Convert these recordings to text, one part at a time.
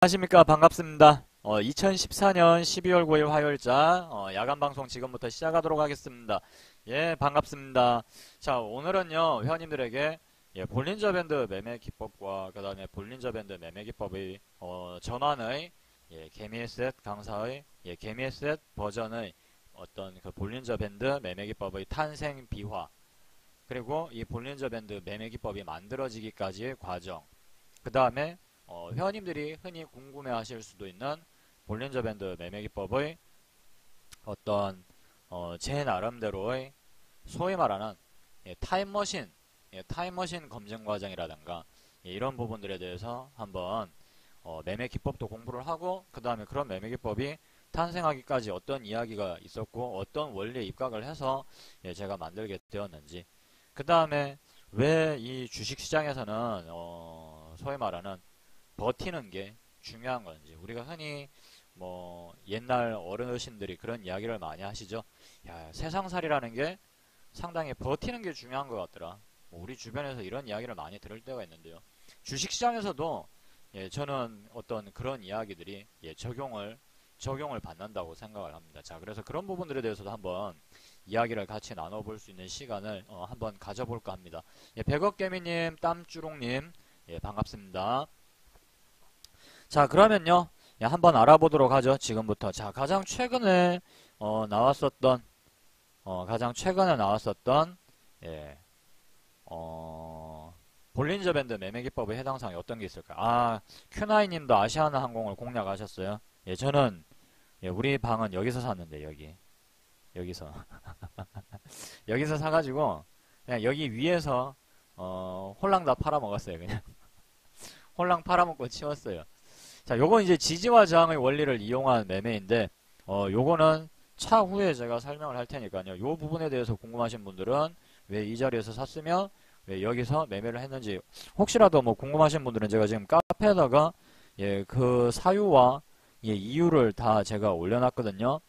안녕하십니까. 반갑습니다. 2014년 12월 9일 화요일자 야간 방송 지금부터 시작하도록 하겠습니다. 예, 반갑습니다. 자, 오늘은요 회원님들에게 볼린저 밴드 매매 기법과 그 다음에 볼린저 밴드 매매 기법의 전환의 개미에셋 강사의 개미에셋 버전의 어떤 그 볼린저 밴드 매매 기법의 탄생 비화, 그리고 이 볼린저 밴드 매매 기법이 만들어지기까지의 과정, 그 다음에 회원님들이 흔히 궁금해하실 수도 있는 볼린저 밴드 매매 기법의 어떤 제 나름대로의 소위 말하는 타임머신 검증 과정이라든가 이런 부분들에 대해서 한번 매매 기법도 공부를 하고, 그 다음에 그런 매매 기법이 탄생하기까지 어떤 이야기가 있었고 어떤 원리에 입각을 해서 제가 만들게 되었는지, 그 다음에 왜 이 주식시장에서는 소위 말하는 버티는 게 중요한 건지, 우리가 흔히 뭐 옛날 어르신들이 그런 이야기를 많이 하시죠. 야, 세상살이라는 게 상당히 버티는 게 중요한 것 같더라. 우리 주변에서 이런 이야기를 많이 들을 때가 있는데요. 주식시장에서도 저는 어떤 그런 이야기들이 적용을 받는다고 생각을 합니다. 자, 그래서 그런 부분들에 대해서도 한번 이야기를 같이 나눠볼 수 있는 시간을 한번 가져볼까 합니다. 백억개미님, 땀주롱님, 반갑습니다. 자, 그러면요 한번 알아보도록 하죠. 지금부터. 자, 가장 최근에 나왔었던 예, 볼린저 밴드 매매 기법의 해당 사항이 어떤 게 있을까? 큐나이님도 아시아나 항공을 공략하셨어요. 저는 우리 방은 여기서 샀는데, 여기서 여기서 사가지고 그냥 여기 위에서 홀랑 다 팔아먹었어요. 그냥 홀랑 팔아먹고 치웠어요. 자, 요건 이제 지지와 저항의 원리를 이용한 매매인데, 요거는 차후에 제가 설명을 할 테니까요. 요 부분에 대해서 궁금하신 분들은 왜 이 자리에서 샀으며 왜 여기서 매매를 했는지, 혹시라도 뭐 궁금하신 분들은 제가 지금 카페에다가 그 사유와 이유를 다 제가 올려놨거든요.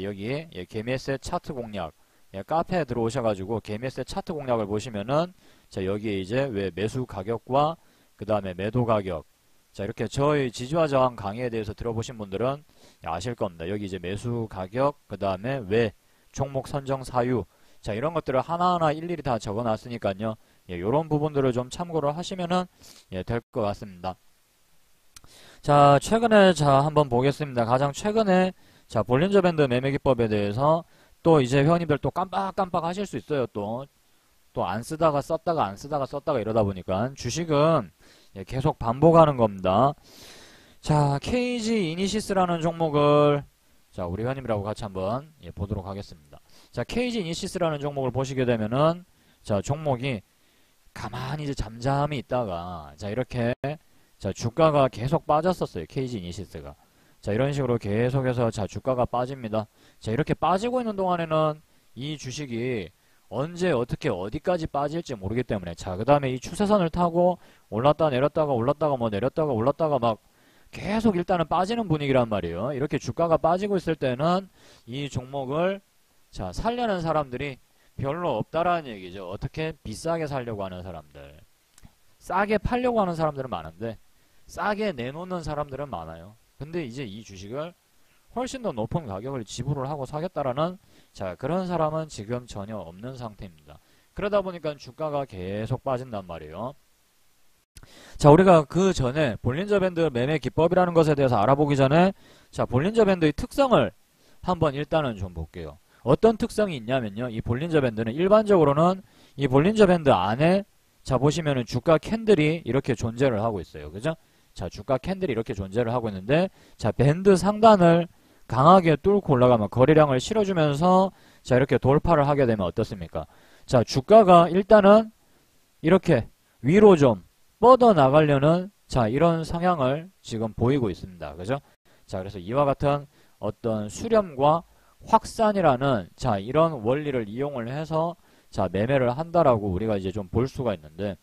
여기 개미에셋 차트 공략, 카페에 들어오셔가지고 개미에셋 차트 공략을 보시면은, 자, 여기에 이제 왜 매수 가격과 그 다음에 매도 가격, 자, 이렇게 저희 지지와 저항 강의에 대해서 들어보신 분들은 아실 겁니다. 여기 이제 매수 가격, 그 다음에 왜 종목 선정 사유, 자, 이런 것들을 하나하나 일일이 다 적어 놨으니까요. 요런 부분들을 좀 참고를 하시면은 될 것 같습니다. 자, 최근에 한번 보겠습니다. 가장 최근에 볼린저 밴드 매매 기법에 대해서 또 이제 회원님들 또 깜빡깜빡 하실 수 있어요. 또 안 쓰다가 썼다가 안 쓰다가 썼다가 이러다 보니까 주식은 계속 반복하는 겁니다. 자, KG 이니시스라는 종목을, 자, 우리 회원님들하고 같이 한번 보도록 하겠습니다. 자, KG 이니시스라는 종목을 보시게 되면은, 자, 종목이 가만히 이제 잠잠히 있다가, 자, 이렇게, 자, 주가가 계속 빠졌었어요. KG 이니시스가. 자, 이런 식으로 계속해서, 자, 주가가 빠집니다. 자, 이렇게 빠지고 있는 동안에는 이 주식이 언제 어떻게 어디까지 빠질지 모르기 때문에, 자, 그 다음에 이 추세선을 타고 올랐다 내렸다가 올랐다가 뭐 내렸다가 올랐다가 막 계속 일단은 빠지는 분위기란 말이에요. 이렇게 주가가 빠지고 있을 때는 이 종목을, 자, 살려는 사람들이 별로 없다라는 얘기죠. 어떻게 비싸게 살려고 하는 사람들, 싸게 팔려고 하는 사람들은 많은데 싸게 내놓는 사람들은 많아요. 근데 이제 이 주식을 훨씬 더 높은 가격을 지불을 하고 사겠다라는, 자, 그런 사람은 지금 전혀 없는 상태입니다. 그러다 보니까 주가가 계속 빠진단 말이에요. 자, 우리가 그 전에 볼린저 밴드 매매 기법이라는 것에 대해서 알아보기 전에, 자, 볼린저 밴드의 특성을 한번 일단은 좀 볼게요. 어떤 특성이 있냐면요, 이 볼린저 밴드는 일반적으로는 이 볼린저 밴드 안에, 자, 보시면은 주가 캔들이 이렇게 존재를 하고 있어요. 그죠? 자, 주가 캔들이 이렇게 존재를 하고 있는데, 자, 밴드 상단을 강하게 뚫고 올라가면 거래량을 실어주면서, 자, 이렇게 돌파를 하게 되면 어떻습니까? 자, 주가가 일단은 이렇게 위로 좀 뻗어 나가려는, 자, 이런 성향을 지금 보이고 있습니다. 그죠? 자, 그래서 이와 같은 어떤 수렴과 확산이라는, 자, 이런 원리를 이용을 해서, 자, 매매를 한다라고 우리가 이제 좀 볼 수가 있는데,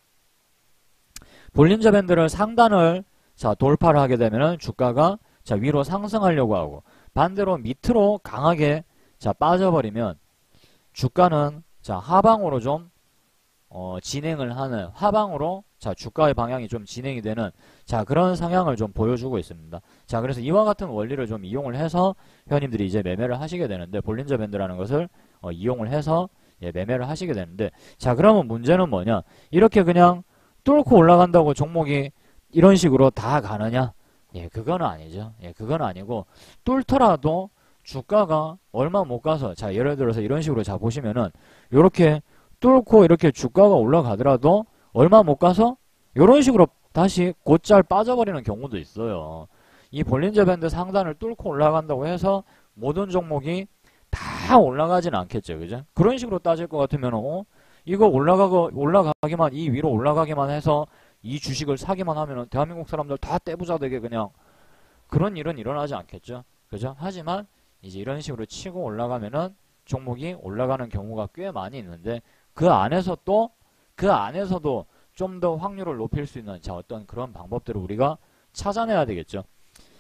볼린저 밴드를 상단을, 자, 돌파를 하게 되면은 주가가, 자, 위로 상승하려고 하고, 반대로 밑으로 강하게, 자, 빠져버리면 주가는, 자, 하방으로 좀 진행을 하는, 하방으로, 자, 주가의 방향이 좀 진행이 되는, 자, 그런 상향을 좀 보여주고 있습니다. 자, 그래서 이와 같은 원리를 좀 이용을 해서 회원님들이 이제 매매를 하시게 되는데, 볼린저 밴드라는 것을 이용을 해서 예, 매매를 하시게 되는데, 자, 그러면 문제는 뭐냐? 이렇게 그냥 뚫고 올라간다고 종목이 이런 식으로 다 가느냐? 예, 그건 아니죠. 예, 그건 아니고, 뚫더라도 주가가 얼마 못 가서, 자, 예를 들어서 이런 식으로, 자, 보시면은, 요렇게 뚫고 이렇게 주가가 올라가더라도 얼마 못 가서, 요런 식으로 다시 곧잘 빠져버리는 경우도 있어요. 이 볼린저 밴드 상단을 뚫고 올라간다고 해서 모든 종목이 다 올라가진 않겠죠. 그죠? 그런 식으로 따질 것 같으면, 이거 올라가기만, 이 위로 올라가기만 해서 이 주식을 사기만 하면은 대한민국 사람들 다 떼부자 되게 그냥 그런 일은 일어나지 않겠죠. 그죠? 하지만 이제 이런 식으로 치고 올라가면은 종목이 올라가는 경우가 꽤 많이 있는데 그 안에서도 좀 더 확률을 높일 수 있는 자 어떤 그런 방법들을 우리가 찾아내야 되겠죠.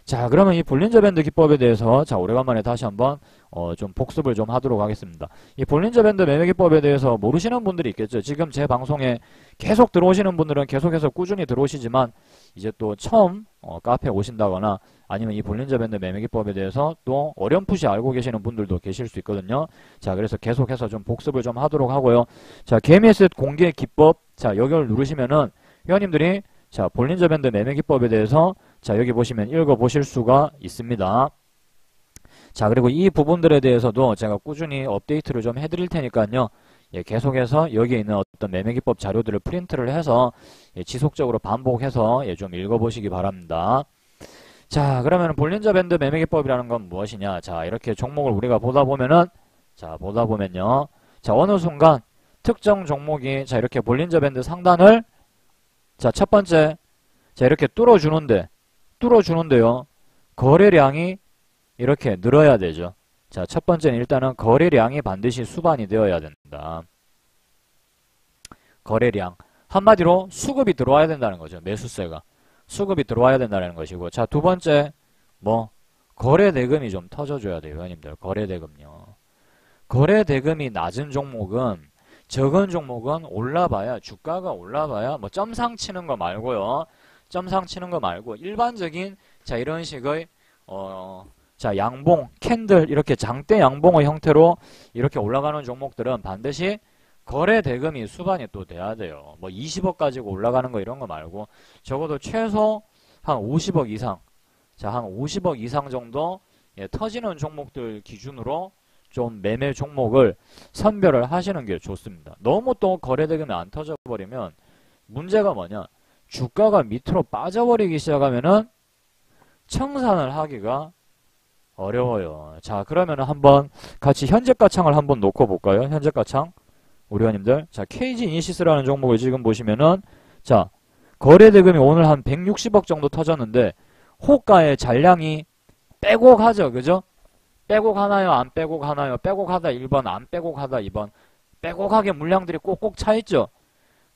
자, 그러면 이 볼린저 밴드 기법에 대해서 자 오래간만에 다시 한번 좀 복습을 좀 하도록 하겠습니다. 이 볼린저 밴드 매매 기법에 대해서 모르시는 분들이 있겠죠. 지금 제 방송에 계속 들어오시는 분들은 계속해서 꾸준히 들어오시지만 이제 또 처음 카페에 오신다거나 아니면 이 볼린저 밴드 매매 기법에 대해서 또 어렴풋이 알고 계시는 분들도 계실 수 있거든요. 자, 그래서 계속해서 좀 복습을 좀 하도록 하고요. 자, 개미에셋 공개 기법 자 여기를 누르시면은 회원님들이 자 볼린저 밴드 매매 기법에 대해서 자 여기 보시면 읽어보실 수가 있습니다. 자 그리고 이 부분들에 대해서도 제가 꾸준히 업데이트를 좀 해드릴 테니까요. 예, 계속해서 여기에 있는 어떤 매매 기법 자료들을 프린트를 해서 예, 지속적으로 반복해서 예, 좀 읽어보시기 바랍니다. 자 그러면 볼린저 밴드 매매 기법이라는 건 무엇이냐? 자 이렇게 종목을 우리가 보다 보면은 자 보다 보면요. 자 어느 순간 특정 종목이 자 이렇게 볼린저 밴드 상단을 자 첫 번째 자 이렇게 뚫어주는데요. 거래량이 이렇게 늘어야 되죠. 자, 첫 번째는 일단은 거래량이 반드시 수반이 되어야 된다. 거래량. 한마디로 수급이 들어와야 된다는 거죠. 매수세가. 수급이 들어와야 된다는 것이고. 자, 두 번째, 거래대금이 좀 터져줘야 돼요, 회원님들. 거래대금요. 거래대금이 낮은 종목은, 적은 종목은 올라봐야, 주가가 올라봐야, 점상 치는 거 말고요. 점상 치는 거 말고, 일반적인, 자, 이런 식의, 자, 양봉, 캔들, 이렇게 장대 양봉의 형태로 이렇게 올라가는 종목들은 반드시 거래 대금이 수반이 또 돼야 돼요. 20억 가지고 올라가는 거 이런 거 말고 적어도 최소 한 50억 이상, 자, 한 50억 이상 정도 예, 터지는 종목들 기준으로 좀 매매 종목을 선별을 하시는 게 좋습니다. 너무 또 거래 대금이 안 터져버리면 문제가 뭐냐? 주가가 밑으로 빠져버리기 시작하면은 청산을 하기가 어려워요. 자, 그러면 한번 같이 현재가창을 한번 놓고 볼까요? 현재가창. 우리 회원님들. 자, KG 이니시스라는 종목을 지금 보시면은 자, 거래 대금이 오늘 한 160억 정도 터졌는데 호가의 잔량이 빼곡하죠. 그죠? 빼곡하나요? 안 빼곡하나요? 빼곡하다 1번, 안 빼곡하다 2번. 빼곡하게 물량들이 꼭꼭 차 있죠.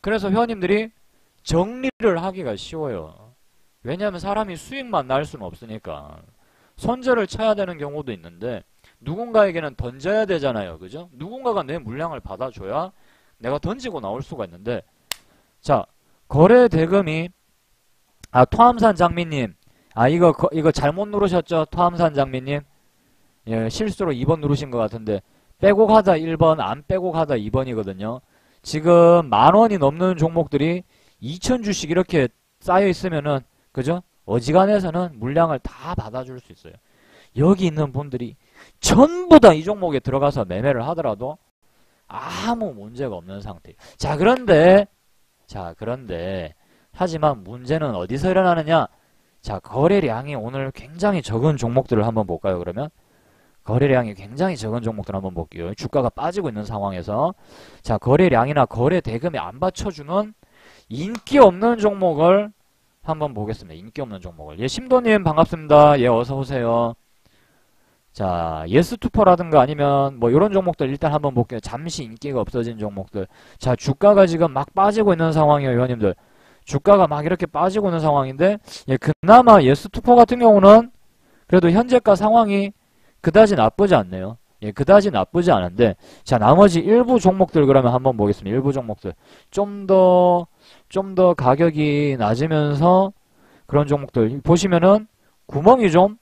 그래서 회원님들이 정리를 하기가 쉬워요. 왜냐하면 사람이 수익만 날 수는 없으니까. 손절을 쳐야 되는 경우도 있는데 누군가에게는 던져야 되잖아요. 그죠? 누군가가 내 물량을 받아줘야 내가 던지고 나올 수가 있는데 자 거래 대금이 토암산 장미님 이거 잘못 누르셨죠? 토암산 장미님 예, 실수로 2번 누르신 것 같은데 빼곡하다 1번 안 빼곡하다 2번이거든요. 지금 10,000원이 넘는 종목들이 2,000주씩 이렇게 쌓여 있으면은 그죠? 어지간해서는 물량을 다 받아줄 수 있어요. 여기 있는 분들이 전부 다 이 종목에 들어가서 매매를 하더라도 아무 문제가 없는 상태. 자, 그런데 하지만 문제는 어디서 일어나느냐? 자, 거래량이 오늘 굉장히 적은 종목들을 한번 볼까요, 그러면? 거래량이 굉장히 적은 종목들 한번 볼게요. 주가가 빠지고 있는 상황에서 자, 거래량이나 거래 대금이 안 받쳐주는 인기 없는 종목을 한번 보겠습니다. 인기 없는 종목을. 예, 심도님 반갑습니다. 예, 어서오세요. 자, 예스투퍼라든가 아니면 이런 종목들 일단 한번 볼게요. 잠시 인기가 없어진 종목들. 자, 주가가 지금 막 빠지고 있는 상황이에요, 회원님들. 주가가 막 이렇게 빠지고 있는 상황인데, 예, 그나마 예스투퍼 같은 경우는 그래도 현재가 상황이 그다지 나쁘지 않네요. 예, 그다지 나쁘지 않은데, 자, 나머지 일부 종목들 그러면 한번 보겠습니다. 일부 종목들. 좀 더 좀 더 가격이 낮으면서 그런 종목들 보시면은 구멍이 좀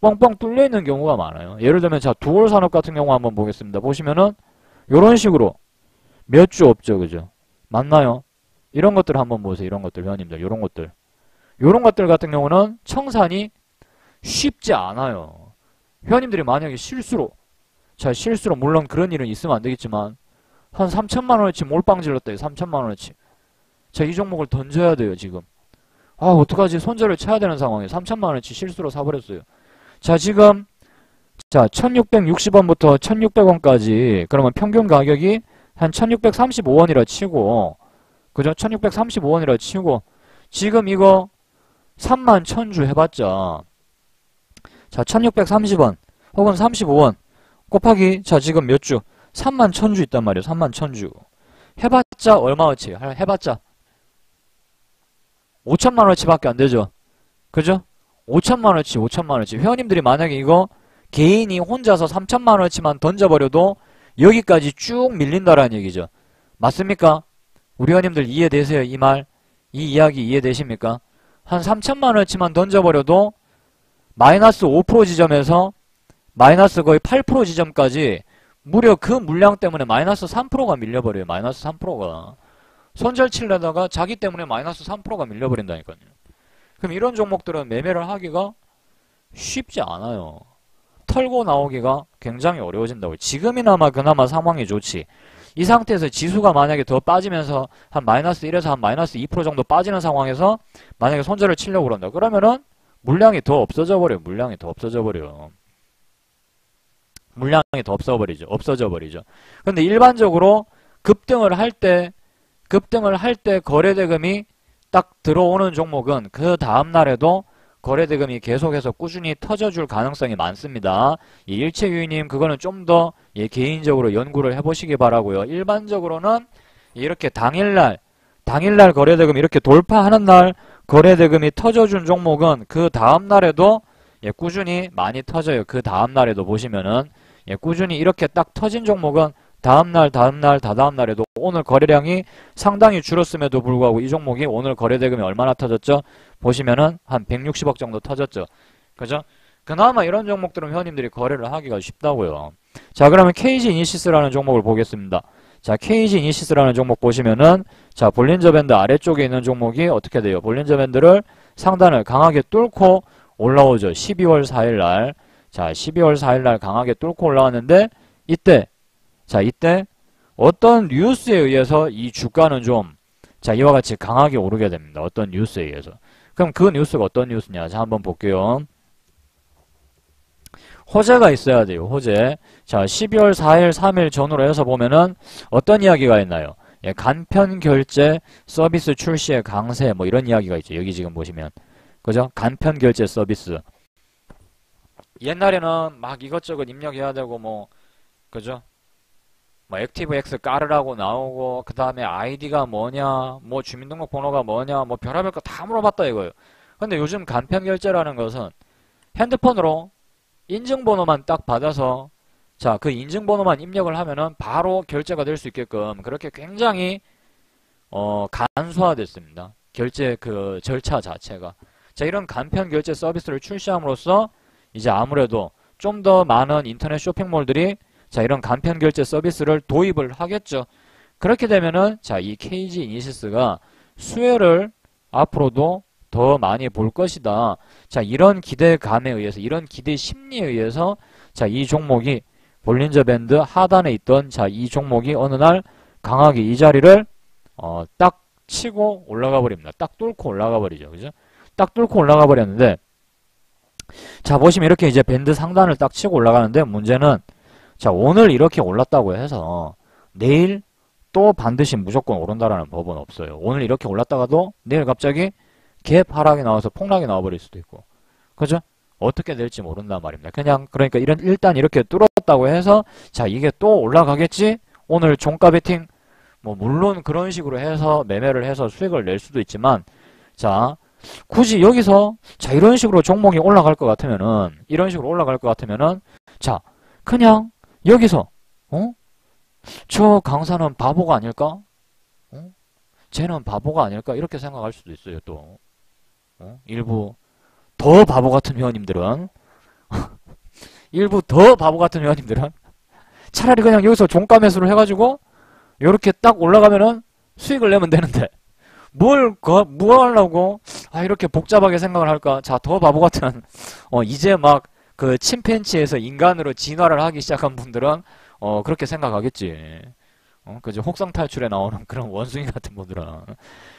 뻥뻥 뚫려 있는 경우가 많아요. 예를 들면 자 두올 산업 같은 경우 한번 보겠습니다. 보시면은 요런 식으로 몇 주 없죠, 그죠? 맞나요? 이런 것들 한번 보세요. 이런 것들 회원님들, 요런 것들, 요런 것들 같은 경우는 청산이 쉽지 않아요. 회원님들이 만약에 실수로 물론 그런 일은 있으면 안 되겠지만 한 3천만 원어치 몰빵 질렀다. 3천만 원어치. 자, 이 종목을 던져야 돼요, 지금. 아, 어떡하지? 손절을 쳐야 되는 상황에 3천만 원어치 실수로 사버렸어요. 자, 지금 자, 1660원부터 1600원까지 그러면 평균 가격이 한 1635원이라 치고 그죠? 1635원이라 치고 지금 이거 3만 1000주 해봤자 자, 1630원 혹은 35원 곱하기 자, 지금 몇 주? 3만 1000주 있단 말이에요. 3만 1000주. 해봤자 얼마어치? 해봤자 5천만원어치 밖에 안 되죠. 그죠? 5천만원어치, 5천만원어치. 회원님들이 만약에 이거 개인이 혼자서 3천만원어치만 던져버려도 여기까지 쭉 밀린다라는 얘기죠. 맞습니까? 우리 회원님들 이해되세요? 이 말? 이 이야기 이해되십니까? 한 3천만원어치만 던져버려도 마이너스 5% 지점에서 마이너스 거의 8% 지점까지 무려 그 물량 때문에 마이너스 3%가 밀려버려요. 마이너스 3%가. 손절 치려다가 자기 때문에 마이너스 3%가 밀려버린다니까요. 그럼 이런 종목들은 매매를 하기가 쉽지 않아요. 털고 나오기가 굉장히 어려워진다고요. 지금이나마 그나마 상황이 좋지. 이 상태에서 지수가 만약에 더 빠지면서 한 마이너스 1에서 한 마이너스 2% 정도 빠지는 상황에서 만약에 손절을 치려고 그런다. 그러면은 물량이 더 없어져 버려요. 물량이 더 없어져 버려요. 물량이 더 없어져 버리죠. 근데 일반적으로 급등을 할 때 거래대금이 딱 들어오는 종목은 그 다음날에도 거래대금이 계속해서 꾸준히 터져줄 가능성이 많습니다. 이 일체유이님 그거는 좀 더 개인적으로 연구를 해보시기 바라고요. 일반적으로는 이렇게 당일날 거래대금 이렇게 돌파하는 날 거래대금이 터져준 종목은 그 다음날에도 꾸준히 많이 터져요. 그 다음날에도 보시면은 꾸준히 이렇게 딱 터진 종목은 다음날, 다다음날에도 오늘 거래량이 상당히 줄었음에도 불구하고 이 종목이 오늘 거래대금이 얼마나 터졌죠? 보시면은 한 160억 정도 터졌죠. 그죠? 그나마 이런 종목들은 회원님들이 거래를 하기가 쉽다고요. 자, 그러면 KG 이니시스라는 종목을 보겠습니다. 자, KG 이니시스라는 종목 보시면은 자, 볼린저 밴드 아래쪽에 있는 종목이 어떻게 돼요? 볼린저 밴드를 상단을 강하게 뚫고 올라오죠. 12월 4일날. 자, 12월 4일날 강하게 뚫고 올라왔는데 이때 어떤 뉴스에 의해서 이 주가는 좀 자, 이와 같이 강하게 오르게 됩니다. 어떤 뉴스에 의해서. 그럼 그 뉴스가 어떤 뉴스냐? 자, 한번 볼게요. 호재가 있어야 돼요. 호재. 자, 12월 4일, 3일 전후로 해서 보면은 어떤 이야기가 있나요? 간편 결제 서비스 출시의 강세 뭐 이런 이야기가 있죠. 여기 지금 보시면. 그죠? 간편 결제 서비스. 옛날에는 막 이것저것 입력해야 되고 뭐 그죠? 뭐 액티브엑스 깔으라고 나오고 그 다음에 아이디가 뭐냐 뭐 주민등록번호가 뭐냐 뭐 별의별 거 다 물어봤다 이거예요. 근데 요즘 간편결제라는 것은 핸드폰으로 인증번호만 딱 받아서 자, 그 인증번호만 입력을 하면은 바로 결제가 될 수 있게끔 그렇게 굉장히 간소화됐습니다. 결제 그 절차 자체가. 자, 이런 간편결제 서비스를 출시함으로써 이제 아무래도 좀 더 많은 인터넷 쇼핑몰들이 자, 이런 간편 결제 서비스를 도입을 하겠죠. 그렇게 되면은 자, 이 KG 이니시스가 수혜를 앞으로도 더 많이 볼 것이다. 자, 이런 기대감에 의해서, 이런 기대 심리에 의해서 자, 이 종목이 볼린저 밴드 하단에 있던 자, 이 종목이 어느 날 강하게 이 자리를 딱 치고 올라가 버립니다. 딱 뚫고 올라가 버리죠. 그죠? 딱 뚫고 올라가 버렸는데 자, 보시면 이렇게 이제 밴드 상단을 딱 치고 올라가는데 문제는 자, 오늘 이렇게 올랐다고 해서 내일 또 반드시 무조건 오른다라는 법은 없어요. 오늘 이렇게 올랐다가도 내일 갑자기 갭 하락이 나와서 폭락이 나와버릴 수도 있고. 그죠? 어떻게 될지 모른단 말입니다. 그냥 그러니까 일단 이렇게 뚫었다고 해서 자, 이게 또 올라가겠지? 오늘 종가 베팅 뭐 물론 그런 식으로 해서 매매를 해서 수익을 낼 수도 있지만 자, 굳이 여기서 자, 이런 식으로 종목이 올라갈 것 같으면은 자, 그냥 여기서 저 강사는 바보가 아닐까? 쟤는 바보가 아닐까 이렇게 생각할 수도 있어요. 또 일부 더 바보 같은 회원님들은 일부 더 바보 같은 회원님들은 차라리 그냥 여기서 종가 매수를 해가지고 요렇게 딱 올라가면은 수익을 내면 되는데 뭘 하려고 이렇게 복잡하게 생각을 할까. 자, 더 바보 같은 이제 막 그 침팬지에서 인간으로 진화를 하기 시작한 분들은 그렇게 생각하겠지. 그죠? 혹성 탈출에 나오는 그런 원숭이 같은 분들은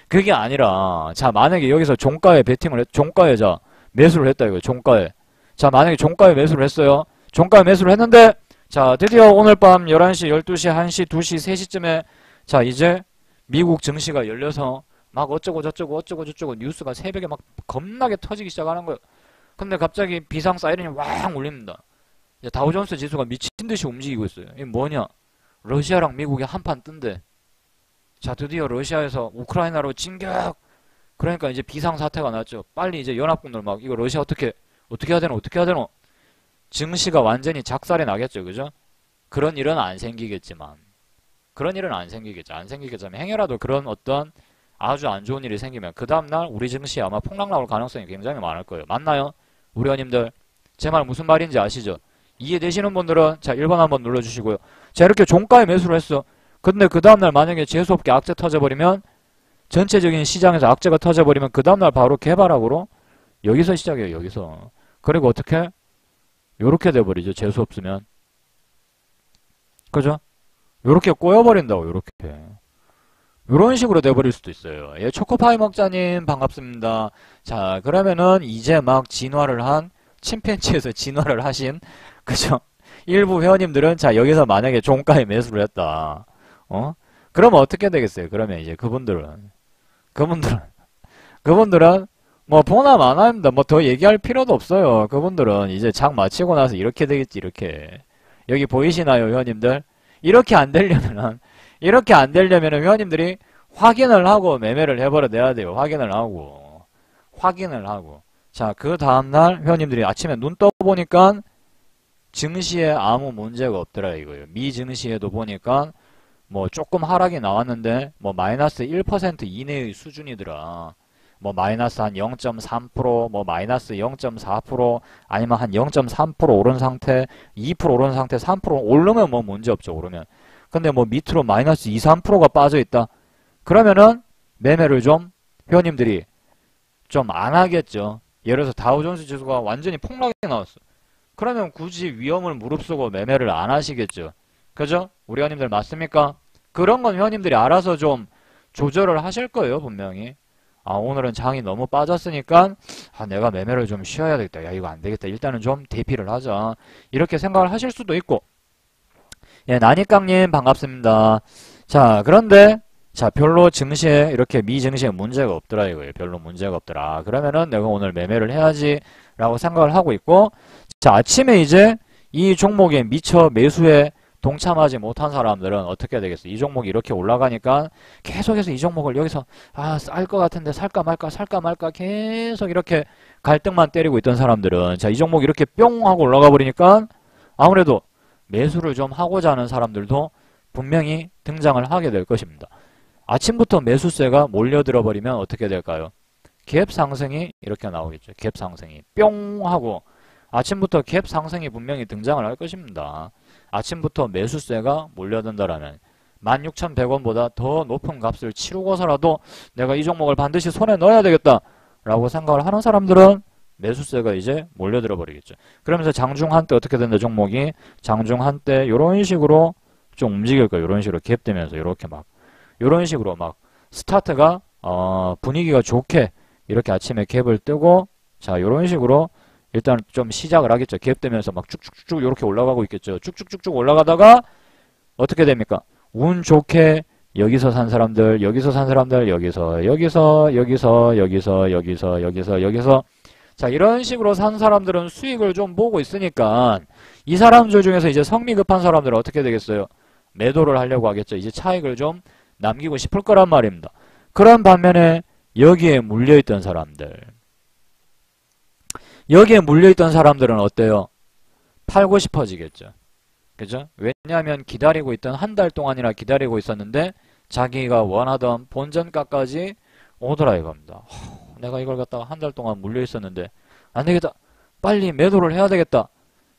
그게 아니라, 자, 만약에 여기서 종가에 종가에 자 매수를 했다 이거. 종가에, 자, 만약에 종가에 매수를 했어요. 종가에 매수를 했는데, 자, 드디어 오늘 밤 11시, 12시, 1시, 2시, 3시쯤에 자, 이제 미국 증시가 열려서 막 어쩌고 저쩌고 뉴스가 새벽에 막 겁나게 터지기 시작하는 거예요. 근데 갑자기 비상 사이렌이 왕 울립니다. 이제 다우존스 지수가 미친 듯이 움직이고 있어요. 이게 뭐냐? 러시아랑 미국이 한판 뜬대. 자, 드디어 러시아에서 우크라이나로 진격! 그러니까 이제 비상사태가 났죠. 빨리 이제 연합군들 막, 이거 러시아 어떻게 해야 되노? 증시가 완전히 작살이 나겠죠. 그죠? 그런 일은 안 생기겠지만. 안 생기겠지만, 행여라도 그런 어떤 아주 안 좋은 일이 생기면, 그 다음날 우리 증시에 아마 폭락 나올 가능성이 굉장히 많을 거예요. 맞나요? 우리 회원님들. 제 말 무슨 말인지 아시죠? 이해되시는 분들은, 자, 1번 한번 눌러주시고요. 자, 이렇게 종가에 매수를 했어. 근데 그 다음날 만약에 재수없게 악재 터져버리면, 전체적인 시장에서 악재가 터져버리면 그 다음날 바로 개발학으로 여기서 시작해요. 여기서. 그리고 어떻게? 요렇게 돼버리죠. 재수없으면. 그죠? 요렇게 꼬여버린다고. 요렇게. 요런 식으로 돼버릴 수도 있어요. 예, 초코파이 먹자님 반갑습니다. 자, 그러면은 이제 막 침팬지에서 진화를 하신, 그죠? 일부 회원님들은, 자, 여기서 만약에 종가에 매수를 했다. 그러면 어떻게 되겠어요? 그러면 이제 그분들은 뭐 보나 마나입니다. 뭐 더 얘기할 필요도 없어요. 그분들은 이제 장 마치고 나서 이렇게 되겠지. 이렇게. 여기 보이시나요, 회원님들? 이렇게 안 되려면은 회원님들이 확인을 하고 매매를 해버려야 돼요. 확인을 하고. 자, 그 다음날 회원님들이 아침에 눈 떠보니까 증시에 아무 문제가 없더라 이거예요. 미 증시에도 보니까 뭐 조금 하락이 나왔는데 뭐 마이너스 1% 이내의 수준이더라. 뭐 마이너스 한 0.3%, 뭐 마이너스 0.4%, 아니면 한 0.3% 오른 상태, 2% 오른 상태, 3% 오르면 뭐 문제 없죠. 오르면. 근데 뭐 밑으로 마이너스 2, 3%가 빠져 있다. 그러면은 매매를 좀 회원님들이 좀 안 하겠죠. 예를 들어서 다우존스 지수가 완전히 폭락이 나왔어. 그러면 굳이 위험을 무릅쓰고 매매를 안 하시겠죠. 그죠? 우리 회원님들 맞습니까? 그런 건 회원님들이 알아서 좀 조절을 하실 거예요. 분명히. 오늘은 장이 너무 빠졌으니까 내가 매매를 좀 쉬어야 되겠다. 야, 이거 안 되겠다. 일단은 좀 대피를 하자. 이렇게 생각을 하실 수도 있고. 예, 나니깡님 반갑습니다. 자, 그런데 자, 별로 증시에 이렇게 미 증시에 문제가 없더라 이거예요. 별로 문제가 없더라. 그러면은 내가 오늘 매매를 해야지 라고 생각을 하고 있고, 자, 아침에 이제 이 종목에 미처 매수에 동참하지 못한 사람들은 어떻게 되겠어? 이 종목이 이렇게 올라가니까 계속해서 이 종목을 여기서 쌀 것 같은데 살까 말까 계속 이렇게 갈등만 때리고 있던 사람들은, 자, 이 종목이 이렇게 뿅 하고 올라가 버리니까 아무래도 매수를 좀 하고자 하는 사람들도 분명히 등장을 하게 될 것입니다. 아침부터 매수세가 몰려들어 버리면 어떻게 될까요? 갭 상승이 이렇게 나오겠죠. 갭 상승이 뿅 하고 아침부터 갭 상승이 분명히 등장을 할 것입니다. 아침부터 매수세가 몰려든다라면 16,100원보다 더 높은 값을 치르고서라도 내가 이 종목을 반드시 손에 넣어야 되겠다 라고 생각을 하는 사람들은 매수세가 이제 몰려들어 버리겠죠. 그러면서 장중 한때 어떻게 된다 종목이 장중 한때 이런 식으로 좀 움직일 거예요. 이런 식으로 갭되면서 이렇게 막 이런 식으로 막 스타트가 분위기가 좋게 이렇게 아침에 갭을 뜨고, 자, 이런 식으로 일단 좀 시작을 하겠죠. 갭되면서 막 쭉쭉쭉 이렇게 올라가고 있겠죠. 쭉쭉쭉쭉 올라가다가 어떻게 됩니까? 운 좋게 여기서 산 사람들, 여기서 자, 이런 식으로 산 사람들은 수익을 좀 보고 있으니까 이 사람들 중에서 이제 성미 급한 사람들은 어떻게 되겠어요? 매도를 하려고 하겠죠. 이제 차익을 좀 남기고 싶을 거란 말입니다. 그런 반면에 여기에 물려있던 사람들은 어때요? 팔고 싶어지겠죠. 그죠? 왜냐하면 기다리고 있던 한 달 동안이나 기다리고 있었는데 자기가 원하던 본전가까지 오더라 이겁니다. 내가 이걸 갖다가 한 달 동안 물려 있었는데 안 되겠다. 빨리 매도를 해야 되겠다.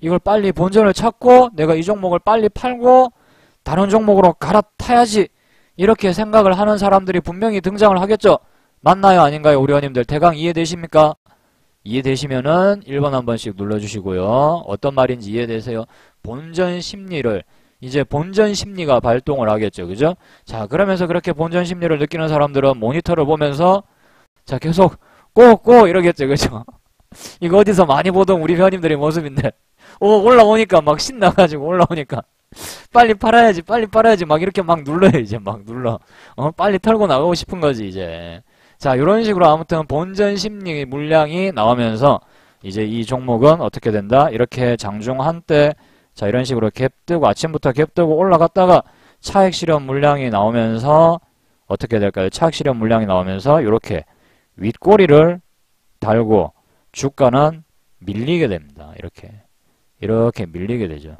이걸 빨리 본전을 찾고 내가 이 종목을 빨리 팔고 다른 종목으로 갈아타야지. 이렇게 생각을 하는 사람들이 분명히 등장을 하겠죠. 맞나요? 아닌가요? 우리 회원님들 대강 이해되십니까? 이해되시면은 1번 한 번씩 눌러주시고요. 어떤 말인지 이해되세요? 본전 심리를 이제 본전 심리가 발동을 하겠죠. 그죠? 자, 그러면서 그렇게 본전 심리를 느끼는 사람들은 모니터를 보면서 자, 계속 꼬꼬 이러겠죠. 그죠? 이거 어디서 많이 보던 우리 회원님들의 모습인데 올라오니까 막 신나가지고 올라오니까 빨리 팔아야지 빨리 팔아야지 막 이렇게 막 눌러요. 이제 막 눌러 빨리 털고 나가고 싶은 거지 이제. 자, 이런 식으로 아무튼 본전 심리 물량이 나오면서 이제 이 종목은 어떻게 된다? 이렇게 장중 한때 자, 이런 식으로 갭 뜨고 아침부터 갭 뜨고 올라갔다가 차익 실현 물량이 나오면서 어떻게 될까요? 차익 실현 물량이 나오면서 이렇게 윗꼬리를 달고 주가는 밀리게 됩니다. 이렇게 밀리게 되죠.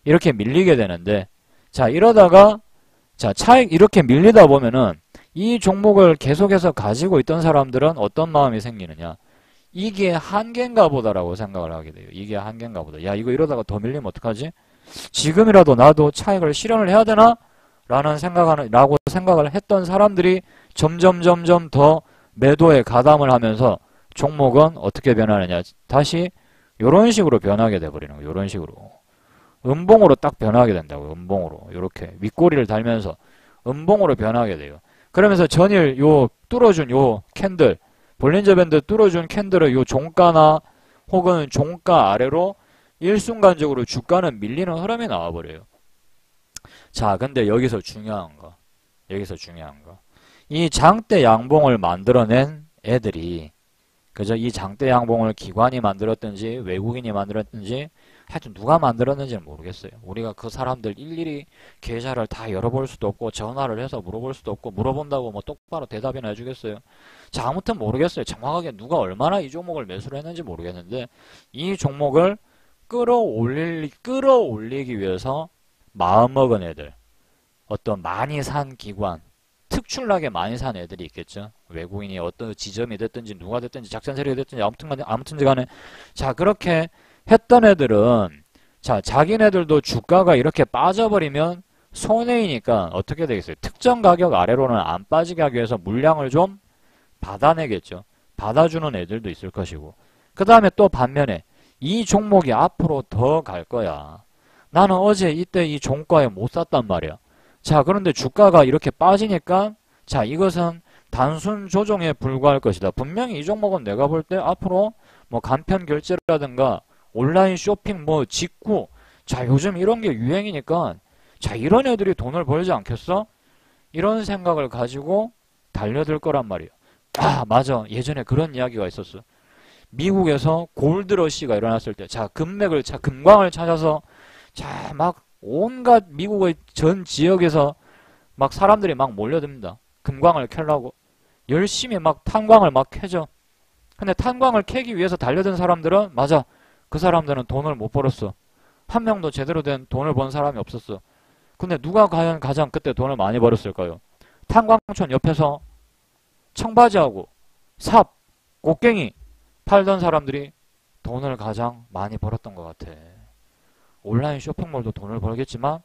이렇게 밀리게 되는데 자, 이러다가 자, 차익 이렇게 밀리다 보면은 이 종목을 계속해서 가지고 있던 사람들은 어떤 마음이 생기느냐? 이게 한계인가 보다라고 생각을 하게 돼요. 이게 한계인가 보다. 야, 이거 이러다가 더 밀리면 어떡하지? 지금이라도 나도 차익을 실현을 해야 되나? 라고 생각을 했던 사람들이 점점 더 매도에 가담을 하면서 종목은 어떻게 변하느냐? 다시 이런 식으로 변하게 돼버리는 거예요. 이런 식으로. 음봉으로 딱 변하게 된다고요. 음봉으로. 이렇게 윗꼬리를 달면서 음봉으로 변하게 돼요. 그러면서 전일 요 뚫어준 요 캔들 볼린저 밴드 뚫어준 캔들을 요 종가나 혹은 종가 아래로 일순간적으로 주가는 밀리는 흐름이 나와버려요. 자, 근데 여기서 중요한 거. 이 장대 양봉을 만들어낸 애들이 그죠? 이 장대 양봉을 기관이 만들었든지 외국인이 만들었든지 하여튼 누가 만들었는지는 모르겠어요. 우리가 그 사람들 일일이 계좌를 다 열어볼 수도 없고 전화를 해서 물어볼 수도 없고 물어본다고 뭐 똑바로 대답이나 해주겠어요. 자, 아무튼 모르겠어요. 정확하게 누가 얼마나 이 종목을 매수를 했는지 모르겠는데 이 종목을 끌어올리기 위해서 마음먹은 애들 어떤 많이 산 기관 특출나게 많이 산 애들이 있겠죠. 외국인이 어떤 지점이 됐든지 누가 됐든지 작전 세력이 됐든지 아무튼 간에 자, 그렇게 했던 애들은 자, 자기네들도 주가가 이렇게 빠져버리면 손해이니까 어떻게 되겠어요? 특정 가격 아래로는 안 빠지게 하기 위해서 물량을 좀 받아내겠죠. 받아주는 애들도 있을 것이고 그 다음에 또 반면에 이 종목이 앞으로 더 갈 거야. 나는 어제 이때 이 종가에 못 샀단 말이야. 자, 그런데 주가가 이렇게 빠지니까 자, 이것은 단순 조정에 불과할 것이다. 분명히 이 종목은 내가 볼 때 앞으로 뭐 간편 결제라든가 온라인 쇼핑 뭐 직구 자, 요즘 이런 게 유행이니까 자, 이런 애들이 돈을 벌지 않겠어? 이런 생각을 가지고 달려들 거란 말이에요. 아, 맞아. 예전에 그런 이야기가 있었어. 미국에서 골드러시가 일어났을 때 자, 금광을 찾아서 자, 막 온갖 미국의 전 지역에서 막 사람들이 막 몰려듭니다. 금광을 캐려고 열심히 막 탄광을 막 캐죠. 근데 탄광을 캐기 위해서 달려든 사람들은 맞아. 그 사람들은 돈을 못 벌었어. 한 명도 제대로 된 돈을 번 사람이 없었어. 근데 누가 과연 가장 그때 돈을 많이 벌었을까요? 탄광촌 옆에서 청바지하고 삽, 곡괭이 팔던 사람들이 돈을 가장 많이 벌었던 것 같아. 온라인 쇼핑몰도 돈을 벌겠지만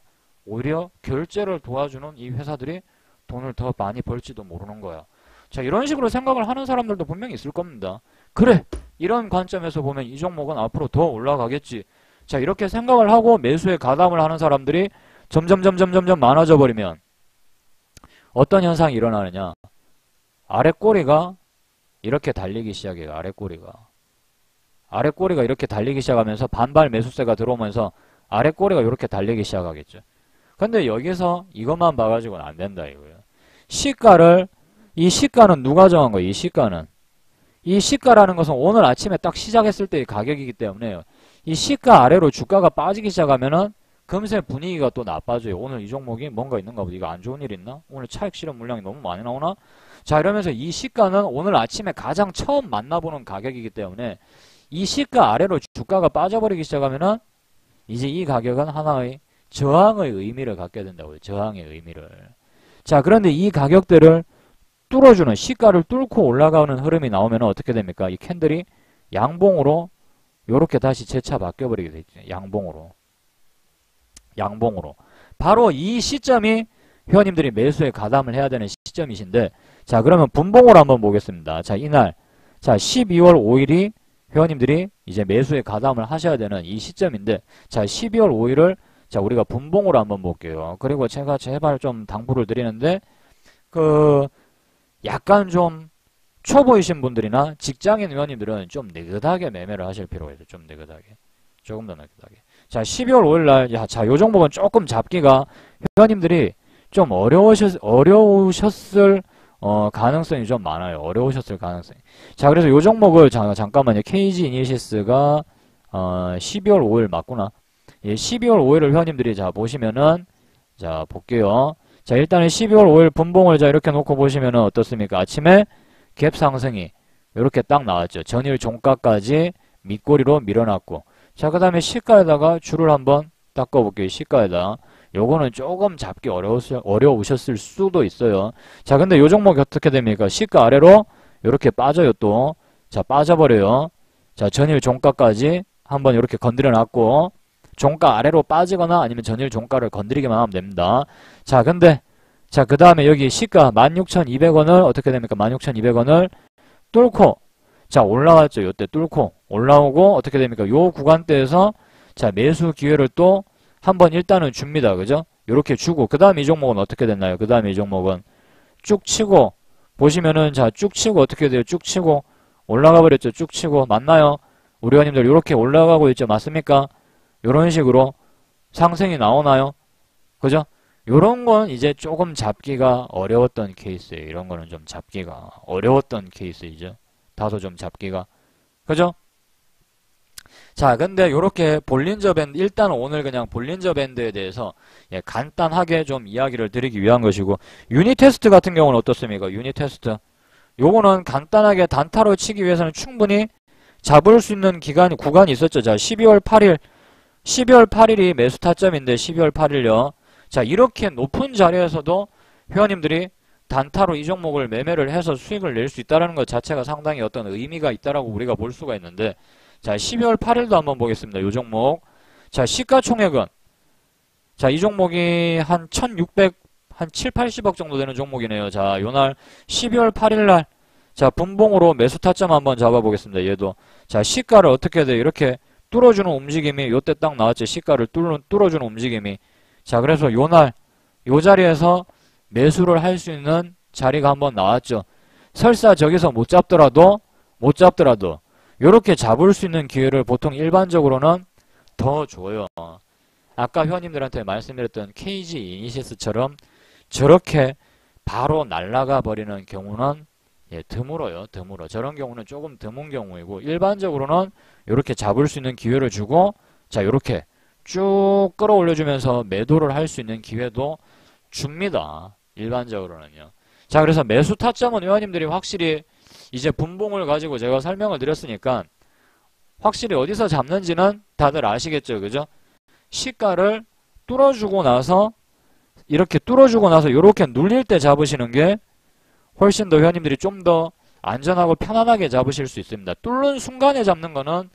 오히려 결제를 도와주는 이 회사들이 돈을 더 많이 벌지도 모르는 거야. 자, 이런 식으로 생각을 하는 사람들도 분명히 있을 겁니다. 그래, 이런 관점에서 보면 이 종목은 앞으로 더 올라가겠지. 자, 이렇게 생각을 하고 매수에 가담을 하는 사람들이 점점 많아져 버리면 어떤 현상이 일어나느냐. 아랫꼬리가 이렇게 달리기 시작해요. 아랫꼬리가 이렇게 달리기 시작하면서 반발 매수세가 들어오면서 아랫꼬리가 이렇게 달리기 시작하겠죠. 근데 여기서 이것만 봐가지고는 안 된다 이거예요. 이 시가는 누가 정한 거예요? 이 시가라는 것은 오늘 아침에 딱 시작했을 때의 가격이기 때문에 이 시가 아래로 주가가 빠지기 시작하면은 금세 분위기가 또 나빠져요. 오늘 이 종목이 뭔가 있는가 보다. 이거 안 좋은 일 있나? 오늘 차익 실현 물량이 너무 많이 나오나? 자, 이러면서 이 시가는 오늘 아침에 가장 처음 만나보는 가격이기 때문에 이 시가 아래로 주가가 빠져버리기 시작하면은 이제 이 가격은 하나의 저항의 의미를 갖게 된다고요. 저항의 의미를. 자, 그런데 이 가격대를 뚫어주는, 시가를 뚫고 올라가는 흐름이 나오면 어떻게 됩니까? 이 캔들이 양봉으로 요렇게 다시 재차 바뀌어버리게 되죠. 양봉으로. 양봉으로. 바로 이 시점이 회원님들이 매수에 가담을 해야 되는 시점이신데, 자, 그러면 분봉으로 한번 보겠습니다. 자, 이날, 자, 12월 5일이 회원님들이 이제 매수에 가담을 하셔야 되는 이 시점인데, 자, 12월 5일을 자, 우리가 분봉으로 한번 볼게요. 그리고 제가 제발 좀 당부를 드리는데, 약간 좀 초보이신 분들이나 직장인 회원님들은 좀 느긋하게 매매를 하실 필요가 있어요. 좀 느긋하게. 조금 더 느긋하게. 자, 12월 5일 날, 야, 자, 요 종목은 조금 잡기가 회원님들이 좀 어려우셨을 가능성이 좀 많아요. 어려우셨을 가능성이. 자, 그래서 요 종목을, 잠깐만요. KG 이니시스가, 12월 5일 맞구나. 예, 12월 5일을 회원님들이 자, 보시면은, 자, 볼게요. 자, 일단은 12월 5일 분봉을 자, 이렇게 놓고 보시면은 어떻습니까? 아침에 갭 상승이 이렇게 딱 나왔죠. 전일 종가까지 밑꼬리로 밀어놨고. 자, 그 다음에 시가에다가 줄을 한번 닦아볼게요. 시가에다. 요거는 조금 잡기 어려우셨을 수도 있어요. 자, 근데 요 종목이 어떻게 됩니까? 시가 아래로 이렇게 빠져요, 또. 자, 빠져버려요. 자, 전일 종가까지 한번 이렇게 건드려 놨고, 종가 아래로 빠지거나 아니면 전일 종가를 건드리기만 하면 됩니다. 자, 근데, 자, 그 다음에 여기 시가 16,200원을 어떻게 됩니까? 16,200원을 뚫고, 자, 올라왔죠. 요때 뚫고, 올라오고, 어떻게 됩니까? 요 구간대에서, 자, 매수 기회를 또 한번 일단은 줍니다. 그죠? 요렇게 주고, 그 다음 이 종목은 어떻게 됐나요? 그 다음에 이 종목은 쭉 치고, 보시면은, 자, 쭉 치고 어떻게 돼요? 쭉 치고, 올라가 버렸죠. 쭉 치고, 맞나요? 우리 회원님들 요렇게 올라가고 있죠. 맞습니까? 요런 식으로 상승이 나오나요? 그죠? 요런 건 이제 조금 잡기가 어려웠던 케이스예요. 이런 거는 좀 잡기가 어려웠던 케이스이죠. 다소 좀 잡기가. 그죠? 자, 근데 요렇게 볼린저 밴드, 일단 오늘 그냥 볼린저 밴드에 대해서 예, 간단하게 좀 이야기를 드리기 위한 것이고, 유닛 테스트 같은 경우는 어떻습니까? 유닛 테스트. 요거는 간단하게 단타로 치기 위해서는 충분히 잡을 수 있는 구간이 있었죠. 자, 12월 8일이 매수 타점인데 12월 8일요. 자, 이렇게 높은 자리에서도 회원님들이 단타로 이 종목을 매매를 해서 수익을 낼 수 있다는 것 자체가 상당히 어떤 의미가 있다라고 우리가 볼 수가 있는데, 자, 12월 8일도 한번 보겠습니다. 이 종목. 자, 시가총액은, 자, 이 종목이 한 1600, 한 7, 80억 정도 되는 종목이네요. 자, 요날 12월 8일 날, 자, 분봉으로 매수 타점 한번 잡아보겠습니다. 얘도. 자, 시가를 어떻게 해야 돼요? 이렇게 뚫어주는 움직임이, 요때 딱 나왔죠. 시가를 뚫어주는 움직임이. 자, 그래서 요날, 요 자리에서 매수를 할 수 있는 자리가 한번 나왔죠. 설사 저기서 못 잡더라도, 요렇게 잡을 수 있는 기회를 보통 일반적으로는 더 줘요. 아까 회원님들한테 말씀드렸던 KG 이니시스처럼 저렇게 바로 날아가 버리는 경우는 예, 드물어요. 드물어. 저런 경우는 조금 드문 경우이고, 일반적으로는 이렇게 잡을 수 있는 기회를 주고, 자, 이렇게 쭉 끌어올려주면서 매도를 할 수 있는 기회도 줍니다. 일반적으로는요. 자, 그래서 매수 타점은 회원님들이 확실히 이제 분봉을 가지고 제가 설명을 드렸으니까 확실히 어디서 잡는지는 다들 아시겠죠. 그죠? 시가를 뚫어주고 나서 이렇게 눌릴 때 잡으시는 게 훨씬 더 회원님들이 좀 더 안전하고 편안하게 잡으실 수 있습니다. 뚫는 순간에 잡는 거는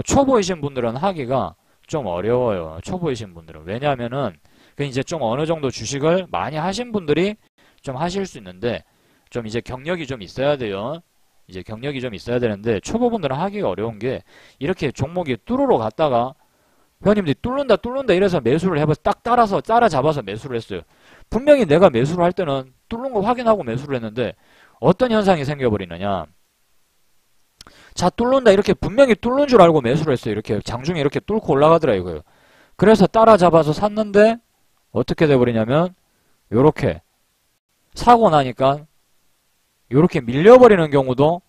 초보이신 분들은 하기가 좀 어려워요. 초보이신 분들은. 왜냐하면은 이제 좀 어느 정도 주식을 많이 하신 분들이 좀 하실 수 있는데, 좀 이제 경력이 좀 있어야 돼요. 이제 경력이 좀 있어야 되는데, 초보분들은 하기가 어려운 게, 이렇게 종목이 뚫으러 갔다가 회원님들이 뚫는다 이래서 매수를 해봐서 딱 따라잡아서 매수를 했어요. 분명히 내가 매수를 할 때는 뚫는 거 확인하고 매수를 했는데 어떤 현상이 생겨버리느냐. 자, 뚫는다 이렇게 분명히 뚫는 줄 알고 매수를 했어요. 이렇게 장중에 이렇게 뚫고 올라가더라 이거예요. 그래서 따라잡아서 샀는데 어떻게 돼버리냐면 요렇게 사고 나니까 요렇게 밀려버리는 경우도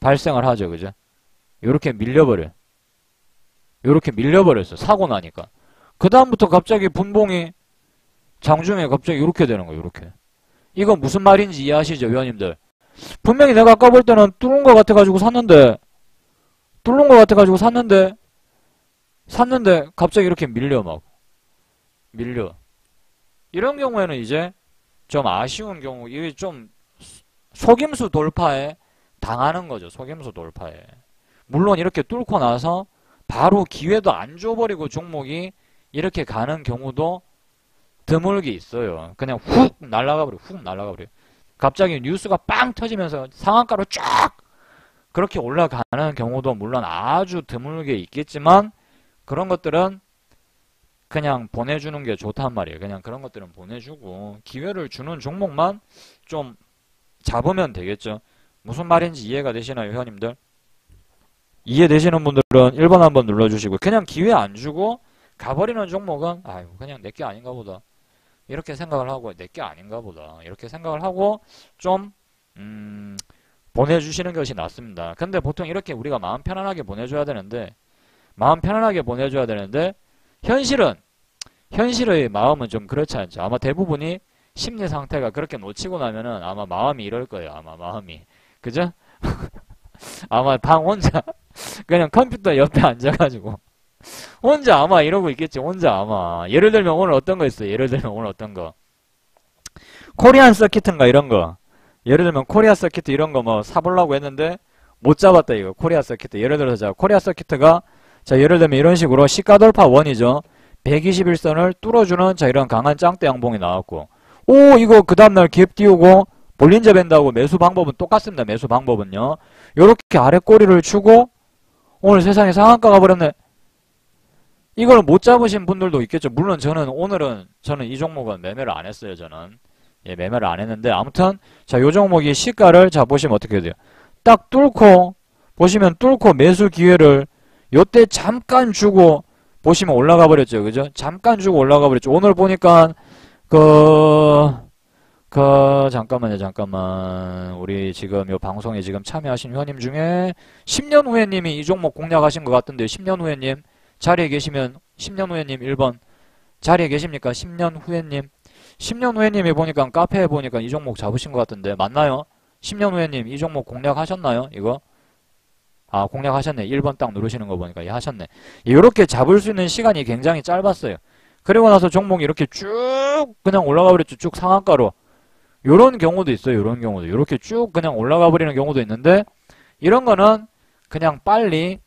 발생을 하죠. 그죠? 요렇게 밀려버렸어. 사고 나니까. 그 다음부터 갑자기 분봉이 장중에 갑자기 이렇게 되는 거예요. 이렇게. 이거 무슨 말인지 이해하시죠, 회원님들? 분명히 내가 아까 볼 때는 뚫은 것 같아가지고 샀는데 갑자기 이렇게 밀려. 이런 경우에는 이제 좀 아쉬운 경우, 이게 좀 속임수 돌파에 당하는 거죠. 속임수 돌파에. 물론 이렇게 뚫고 나서 바로 기회도 안 줘버리고 종목이 이렇게 가는 경우도 드물게 있어요. 그냥 훅 날아가 버려. 훅 날아가 버려. 갑자기 뉴스가 빵 터지면서 상한가로 쫙 그렇게 올라가는 경우도 물론 아주 드물게 있겠지만 그런 것들은 그냥 보내주는 게 좋단 말이에요. 그냥 그런 것들은 보내주고 기회를 주는 종목만 좀 잡으면 되겠죠. 무슨 말인지 이해가 되시나요, 회원님들? 이해되시는 분들은 1번 한번 눌러주시고 그냥 기회 안 주고 가버리는 종목은 아유 그냥 내게 아닌가 보다. 이렇게 생각을 하고 내게 아닌가 보다. 이렇게 생각을 하고 좀 보내주시는 것이 낫습니다. 근데 보통 이렇게 우리가 마음 편안하게 보내줘야 되는데 현실의 마음은 좀 그렇지 않죠. 아마 대부분이 심리 상태가 그렇게 놓치고 나면은 아마 마음이 이럴 거예요. 아마 마음이. 그죠? 아마 방 혼자 그냥 컴퓨터 옆에 앉아가지고 혼자 아마 이러고 있겠지. 혼자 아마. 예를 들면 오늘 어떤 거 있어요? 예를 들면 오늘 어떤 거. 코리안 서킷인가 이런 거. 예를 들면 코리아 서킷 이런 거 뭐 사보려고 했는데 못 잡았다 이거. 코리아 서킷. 예를 들어서 자 코리아 서킷가 자 예를 들면 이런 식으로 시가 돌파 원이죠. 121선을 뚫어주는 자 이런 강한 짱대 양봉이 나왔고 오 이거 그 다음날 갭 띄우고 볼린저 밴드하고 매수 방법은 똑같습니다. 매수 방법은요. 요렇게 아래 꼬리를 추고 오늘 세상에 상한가 가버렸네. 이걸 못 잡으신 분들도 있겠죠. 물론 오늘은 저는 이 종목은 매매를 안 했어요. 저는 예, 매매를 안 했는데 아무튼 자 요 종목이 시가를 자 보시면 어떻게 돼요. 딱 뚫고 보시면 뚫고 매수 기회를 요때 잠깐 주고 보시면 올라가 버렸죠. 그죠? 잠깐 주고 올라가 버렸죠. 오늘 보니까 잠깐만. 우리 지금 요 방송에 지금 참여하신 회원님 중에 10년 후에님이 이 종목 공략하신 것 같은데 10년 후에님 자리에 계시면 10년 후에님 1번 자리에 계십니까? 10년 후에님 10년 후에님이 보니까 카페에 보니까 이 종목 잡으신 것 같은데 맞나요? 10년 후에님 이 종목 공략하셨나요? 이거? 아 공략하셨네. 1번 딱 누르시는 거 보니까 예, 하셨네. 이렇게 잡을 수 있는 시간이 굉장히 짧았어요. 그리고 나서 종목이 이렇게 쭉 그냥 올라가 버렸죠. 쭉 상한가로. 요런 경우도 있어요. 요런 경우도. 이렇게 쭉 그냥 올라가 버리는 경우도 있는데 이런 거는 그냥 빨리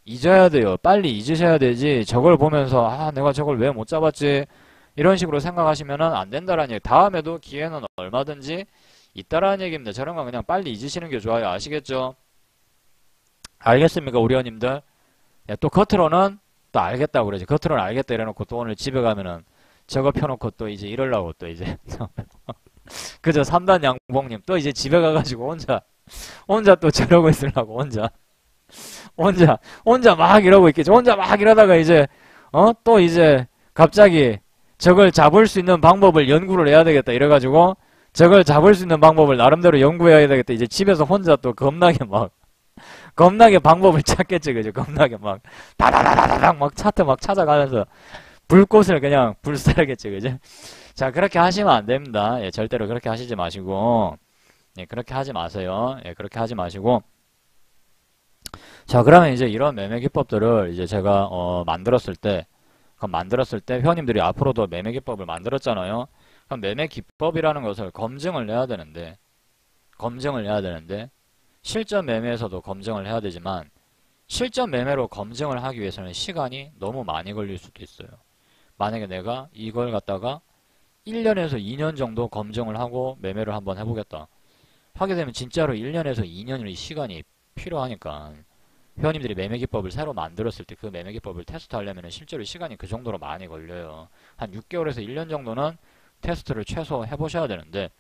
잊어야 돼요. 빨리 잊으셔야 되지. 저걸 보면서 아 내가 저걸 왜 못 잡았지 이런 식으로 생각하시면은 안 된다라는 얘기. 다음에도 기회는 얼마든지 있다라는 얘기입니다. 저런 건 그냥 빨리 잊으시는 게 좋아요. 아시겠죠? 알겠습니까 우리 회원님들? 야, 또 겉으로는 또 알겠다고 그러지. 겉으로는 알겠다 이래놓고 또 오늘 집에 가면은 저거 펴놓고 또 이제 이러려고 또 이제 그저 3단 양봉님 또 이제 집에 가가지고 혼자 또 저러고 있으려고 혼자 막 이러고 있겠죠. 혼자 막 이러다가 이제 또 이제 갑자기 저걸 잡을 수 있는 방법을 연구를 해야 되겠다 이래가지고 저걸 잡을 수 있는 방법을 나름대로 연구해야 되겠다. 이제 집에서 혼자 또 겁나게 방법을 찾겠지, 그죠? 겁나게 막, 다다다다닥 막 차트 막 찾아가면서 불꽃을 그냥 불사르겠지, 그죠? 자, 그렇게 하시면 안 됩니다. 예, 절대로 그렇게 하시지 마시고, 예, 그렇게 하지 마세요. 예, 그렇게 하지 마시고. 자, 그러면 이제 이런 매매 기법들을 이제 제가, 만들었을 때, 회원님들이 앞으로도 매매 기법을 만들었잖아요. 그럼 매매 기법이라는 것을 검증을 해야 되는데, 실전 매매에서도 검증을 해야 되지만 실전 매매로 검증을 하기 위해서는 시간이 너무 많이 걸릴 수도 있어요. 만약에 내가 이걸 갖다가 1년에서 2년 정도 검증을 하고 매매를 한번 해보겠다. 하게 되면 진짜로 1년에서 2년의 시간이 필요하니까 회원님들이 매매 기법을 새로 만들었을 때 그 매매 기법을 테스트하려면 실제로 시간이 그 정도로 많이 걸려요. 한 6개월에서 1년 정도는 테스트를 최소 해보셔야 되는데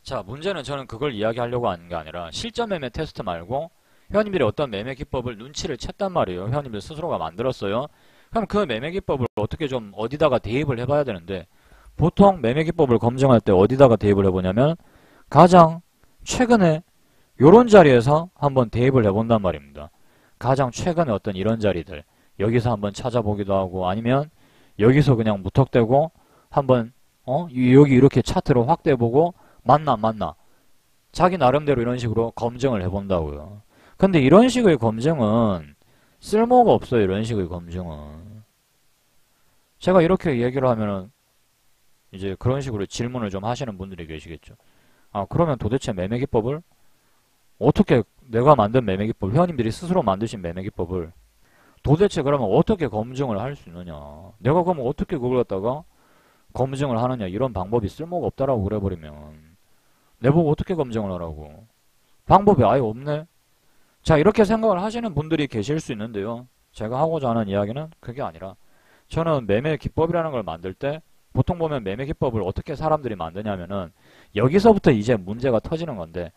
자, 문제는 저는 그걸 이야기하려고 하는 게 아니라 실전 매매 테스트 말고 회원님들이 어떤 매매 기법을 눈치를 챘단 말이에요. 회원님들 스스로가 만들었어요. 그럼 그 매매 기법을 어떻게 좀 어디다가 대입을 해봐야 되는데 보통 매매 기법을 검증할 때 어디다가 대입을 해보냐면 가장 최근에 요런 자리에서 한번 대입을 해본단 말입니다. 가장 최근에 어떤 이런 자리들 여기서 한번 찾아보기도 하고 아니면 여기서 그냥 무턱대고 한번 여기 이렇게 차트로 확대해보고 맞나 안 맞나 자기 나름대로 이런 식으로 검증을 해본다고요. 근데 이런 식의 검증은 쓸모가 없어요. 이런 식의 검증은 제가 이렇게 얘기를 하면은 이제 그런 식으로 질문을 좀 하시는 분들이 계시겠죠. 아, 그러면 도대체 매매기법을 어떻게 내가 만든 매매기법, 회원님들이 스스로 만드신 매매기법을 도대체 그러면 어떻게 검증을 할 수 있느냐. 내가 그러면 어떻게 그걸 갖다가 검증을 하느냐. 이런 방법이 쓸모가 없다라고 그래버리면 내보고 어떻게 검증을 하라고. 방법이 아예 없네. 자, 이렇게 생각을 하시는 분들이 계실 수 있는데요. 제가 하고자 하는 이야기는 그게 아니라 저는 매매 기법이라는 걸 만들 때 보통 보면 매매 기법을 어떻게 사람들이 만드냐면은 여기서부터 이제 문제가 터지는 건데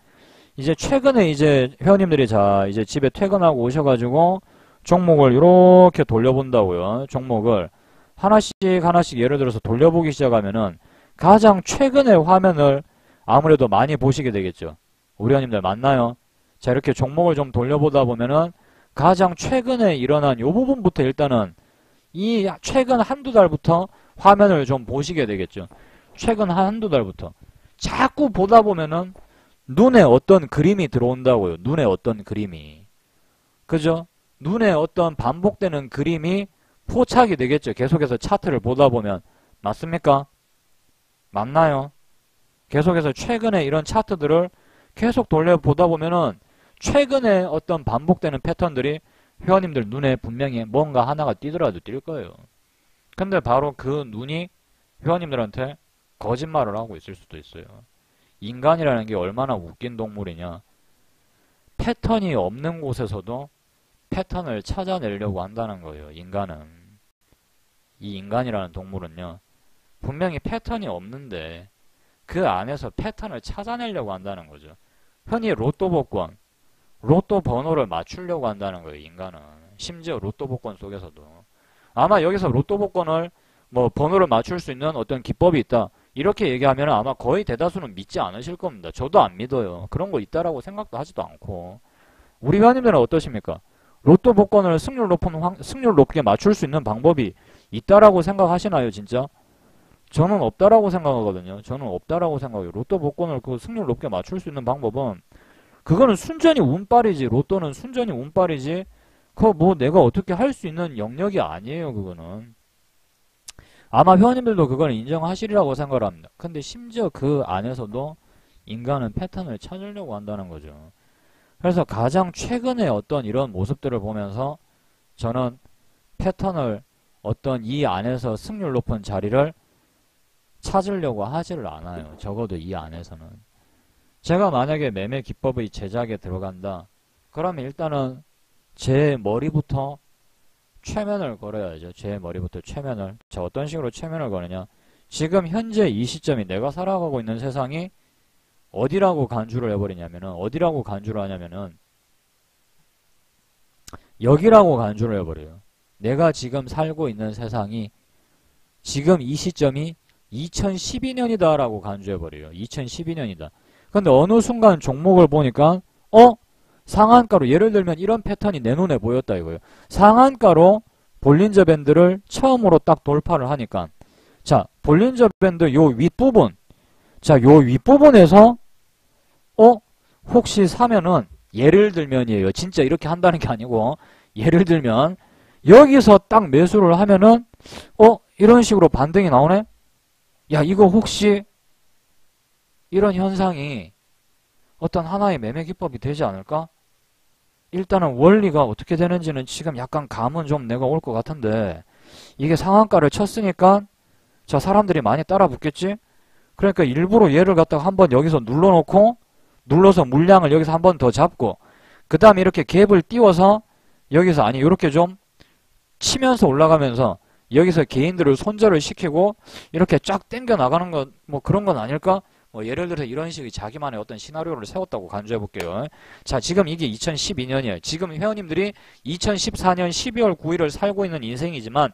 이제 최근에 이제 회원님들이 자 이제 집에 퇴근하고 오셔가지고 종목을 이렇게 돌려본다고요. 종목을 하나씩 하나씩 예를 들어서 돌려보기 시작하면은 가장 최근의 화면을 아무래도 많이 보시게 되겠죠. 우리 회원님들 맞나요? 자, 이렇게 종목을 좀 돌려보다 보면은 가장 최근에 일어난 요 부분부터 일단은 이 최근 한두 달부터 화면을 좀 보시게 되겠죠. 최근 한두 달부터. 자꾸 보다 보면은 눈에 어떤 그림이 들어온다고요. 눈에 어떤 그림이. 그죠? 눈에 어떤 반복되는 그림이 포착이 되겠죠. 계속해서 차트를 보다 보면. 맞습니까? 맞나요? 계속해서 최근에 이런 차트들을 계속 돌려보다 보면은 최근에 어떤 반복되는 패턴들이 회원님들 눈에 분명히 뭔가 하나가 띄더라도 띌 거예요. 근데 바로 그 눈이 회원님들한테 거짓말을 하고 있을 수도 있어요. 인간이라는 게 얼마나 웃긴 동물이냐. 패턴이 없는 곳에서도 패턴을 찾아내려고 한다는 거예요. 인간은. 이 인간이라는 동물은요. 분명히 패턴이 없는데 그 안에서 패턴을 찾아내려고 한다는 거죠. 흔히 로또 복권, 로또 번호를 맞추려고 한다는 거예요. 인간은. 심지어 로또 복권 속에서도. 아마 여기서 로또 복권을 뭐 번호를 맞출 수 있는 어떤 기법이 있다. 이렇게 얘기하면 아마 거의 대다수는 믿지 않으실 겁니다. 저도 안 믿어요. 그런 거 있다라고 생각도 하지도 않고. 우리 회원님들은 어떠십니까? 로또 복권을 승률 높게 맞출 수 있는 방법이 있다라고 생각하시나요, 진짜? 저는 없다라고 생각하거든요. 저는 없다라고 생각해요. 로또 복권을 그 승률 높게 맞출 수 있는 방법은 그거는 순전히 운빨이지. 로또는 순전히 운빨이지. 그거 뭐 내가 어떻게 할 수 있는 영역이 아니에요, 그거는. 아마 회원님들도 그걸 인정하시리라고 생각을 합니다. 근데 심지어 그 안에서도 인간은 패턴을 찾으려고 한다는 거죠. 그래서 가장 최근에 어떤 이런 모습들을 보면서 저는 패턴을 어떤 이 안에서 승률 높은 자리를 찾으려고 하지를 않아요. 적어도 이 안에서는. 제가 만약에 매매 기법의 제작에 들어간다. 그러면 일단은 제 머리부터 최면을 걸어야죠. 제 머리부터 최면을. 자, 어떤 식으로 최면을 거느냐. 지금 현재 이 시점이 내가 살아가고 있는 세상이 어디라고 간주를 해버리냐면은, 어디라고 간주를 하냐면은, 여기라고 간주를 해버려요. 내가 지금 살고 있는 세상이 지금 이 시점이 2012년이다 라고 간주해버려요. 2012년이다. 근데 어느 순간 종목을 보니까 상한가로 예를 들면 이런 패턴이 내 눈에 보였다 이거예요. 상한가로 볼린저 밴드를 처음으로 딱 돌파를 하니까 자, 볼린저 밴드 요 윗부분 자, 요 윗부분에서 혹시 사면은 예를 들면이에요. 진짜 이렇게 한다는 게 아니고 예를 들면 여기서 딱 매수를 하면은 이런 식으로 반등이 나오네? 야, 이거 혹시 이런 현상이 어떤 하나의 매매 기법이 되지 않을까? 일단은 원리가 어떻게 되는지는 지금 약간 감은 좀 내가 올 것 같은데 이게 상한가를 쳤으니까 자, 사람들이 많이 따라 붙겠지? 그러니까 일부러 얘를 갖다가 한번 여기서 눌러놓고 눌러서 물량을 여기서 한번 더 잡고 그 다음에 이렇게 갭을 띄워서 여기서 아니 이렇게 좀 치면서 올라가면서 여기서 개인들을 손절을 시키고 이렇게 쫙 당겨 나가는 것 뭐 그런 건 아닐까? 뭐 예를 들어서 이런 식의 자기만의 어떤 시나리오를 세웠다고 간주해 볼게요. 자, 지금 이게 2012년이에요. 지금 회원님들이 2014년 12월 9일을 살고 있는 인생이지만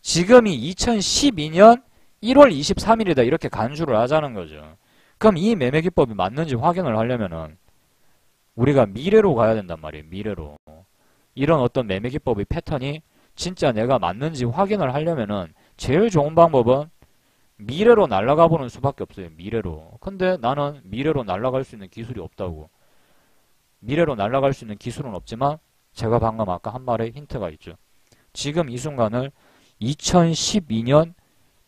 지금이 2012년 1월 23일이다 이렇게 간주를 하자는 거죠. 그럼 이 매매 기법이 맞는지 확인을 하려면은 우리가 미래로 가야 된단 말이에요. 미래로. 이런 어떤 매매 기법의 패턴이 진짜 내가 맞는지 확인을 하려면은 제일 좋은 방법은 미래로 날아가 보는 수밖에 없어요. 미래로. 근데 나는 미래로 날아갈 수 있는 기술이 없다고. 미래로 날아갈 수 있는 기술은 없지만 제가 방금 아까 한 말에 힌트가 있죠. 지금 이 순간을 2012년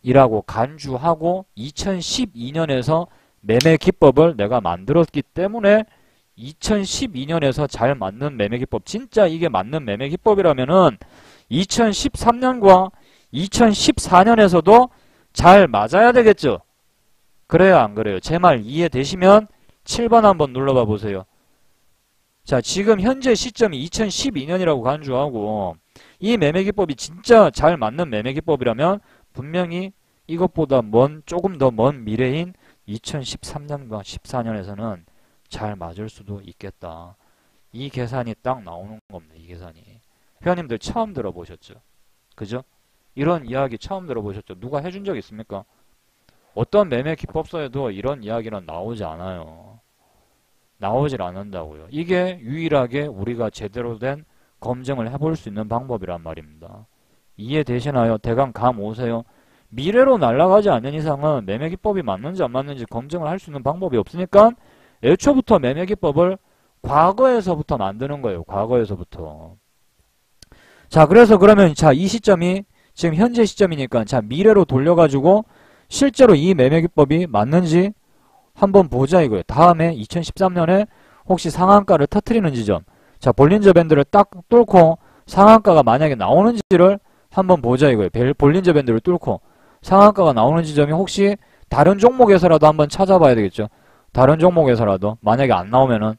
이라고 간주하고 2012년에서 매매 기법을 내가 만들었기 때문에 2012년에서 잘 맞는 매매 기법, 진짜 이게 맞는 매매 기법이라면은 2013년과 2014년에서도 잘 맞아야 되겠죠. 그래요, 안 그래요? 제 말 이해되시면 7번 한번 눌러봐 보세요. 자, 지금 현재 시점이 2012년이라고 간주하고 이 매매 기법이 진짜 잘 맞는 매매 기법이라면 분명히 이것보다 조금 더 먼 미래인 2013년과 14년에서는 잘 맞을 수도 있겠다. 이 계산이 딱 나오는 겁니다. 이 계산이. 회원님들 처음 들어보셨죠? 그죠? 이런 이야기 처음 들어보셨죠? 누가 해준 적 있습니까? 어떤 매매 기법서에도 이런 이야기는 나오지 않아요. 나오질 않는다고요. 이게 유일하게 우리가 제대로 된 검증을 해볼 수 있는 방법이란 말입니다. 이해되시나요? 대강 감 오세요? 미래로 날아가지 않는 이상은 매매 기법이 맞는지 안 맞는지 검증을 할 수 있는 방법이 없으니까 애초부터 매매 기법을 과거에서부터 만드는 거예요. 과거에서부터. 자, 그래서 그러면 자, 이 시점이 지금 현재 시점이니까 자, 미래로 돌려가지고 실제로 이 매매 기법이 맞는지 한번 보자 이거예요. 다음에 2013년에 혹시 상한가를 터트리는 지점. 자, 볼린저 밴드를 딱 뚫고 상한가가 만약에 나오는지를 한번 보자 이거예요. 볼린저 밴드를 뚫고 상한가가 나오는 지점이 혹시 다른 종목에서라도 한번 찾아봐야 되겠죠. 다른 종목에서라도 만약에 안 나오면은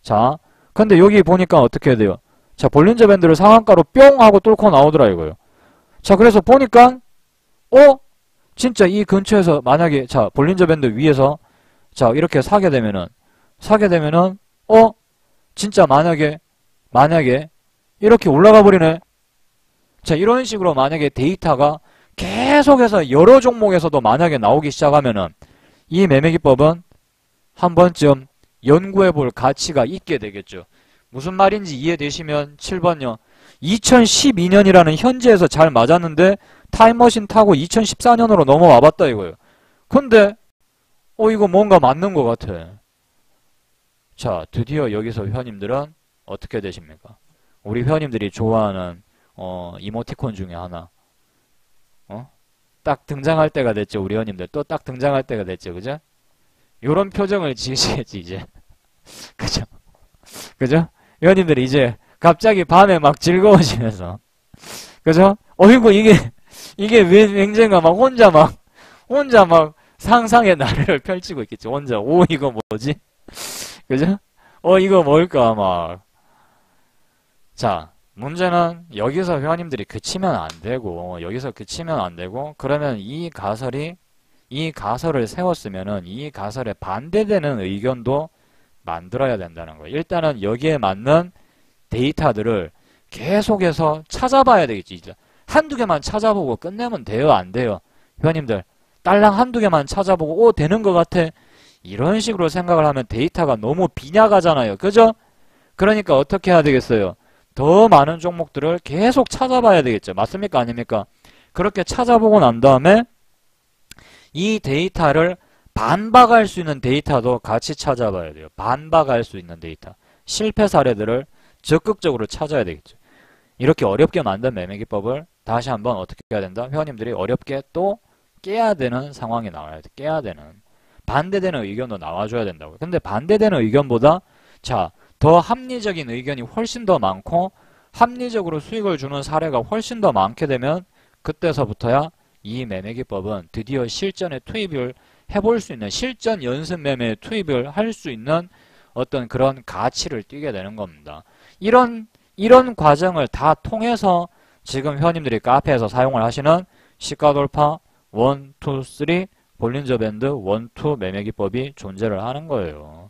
자, 근데 여기 보니까 어떻게 해야 돼요? 자, 볼린저 밴드를 상한가로 뿅 하고 뚫고 나오더라 이거예요. 자, 그래서 보니까 진짜 이 근처에서 만약에 자, 볼린저 밴드 위에서 자, 이렇게 사게 되면은 진짜 만약에 이렇게 올라가 버리네. 자, 이런 식으로 만약에 데이터가 계속해서 여러 종목에서도 만약에 나오기 시작하면은 이 매매 기법은 한 번쯤 연구해 볼 가치가 있게 되겠죠. 무슨 말인지 이해되시면 7번요. 2012년이라는 현재에서 잘 맞았는데 타임머신 타고 2014년으로 넘어와 봤다 이거예요. 근데 이거 뭔가 맞는 것 같아. 자, 드디어 여기서 회원님들은 어떻게 되십니까? 우리 회원님들이 좋아하는 이모티콘 중에 하나. 딱 등장할 때가 됐죠. 우리 회원님들 또 딱 등장할 때가 됐죠. 그죠? 요런 표정을 지으시겠지 이제. 그죠? 그죠? 회원님들이 이제 갑자기 밤에 막 즐거워지면서 그죠? 어이구 이게 왠지인가 막 혼자 막 상상의 나래를 펼치고 있겠지. 혼자 이거 뭐지? 그죠? 이거 뭘까 막. 자, 문제는 여기서 회원님들이 그치면 안 되고 그러면 이 가설을 세웠으면은 이 가설에 반대되는 의견도 만들어야 된다는 거예요. 일단은 여기에 맞는 데이터들을 계속해서 찾아봐야 되겠지. 한두 개만 찾아보고 끝내면 돼요? 안 돼요? 회원님들 딸랑 한두 개만 찾아보고 되는 것 같아. 이런 식으로 생각을 하면 데이터가 너무 빈약하잖아요. 그죠? 그러니까 어떻게 해야 되겠어요? 더 많은 종목들을 계속 찾아봐야 되겠죠. 맞습니까? 아닙니까? 그렇게 찾아보고 난 다음에 이 데이터를 반박할 수 있는 데이터도 같이 찾아봐야 돼요. 반박할 수 있는 데이터. 실패 사례들을 적극적으로 찾아야 되겠죠. 이렇게 어렵게 만든 매매 기법을 다시 한번 어떻게 해야 된다? 회원님들이 어렵게 또 깨야 되는 상황이 나와야 돼. 깨야 되는. 반대되는 의견도 나와줘야 된다고요. 근데 반대되는 의견보다 더 합리적인 의견이 훨씬 더 많고 합리적으로 수익을 주는 사례가 훨씬 더 많게 되면 그때서부터야 이 매매 기법은 드디어 실전에 투입을 해볼 수 있는 실전 연습 매매에 투입을 할 수 있는 어떤 그런 가치를 띠게 되는 겁니다. 이런 과정을 다 통해서 지금 회원님들이 카페에서 사용을 하시는 시가 돌파 1, 2, 3 볼린저 밴드 1, 2 매매 기법이 존재를 하는 거예요.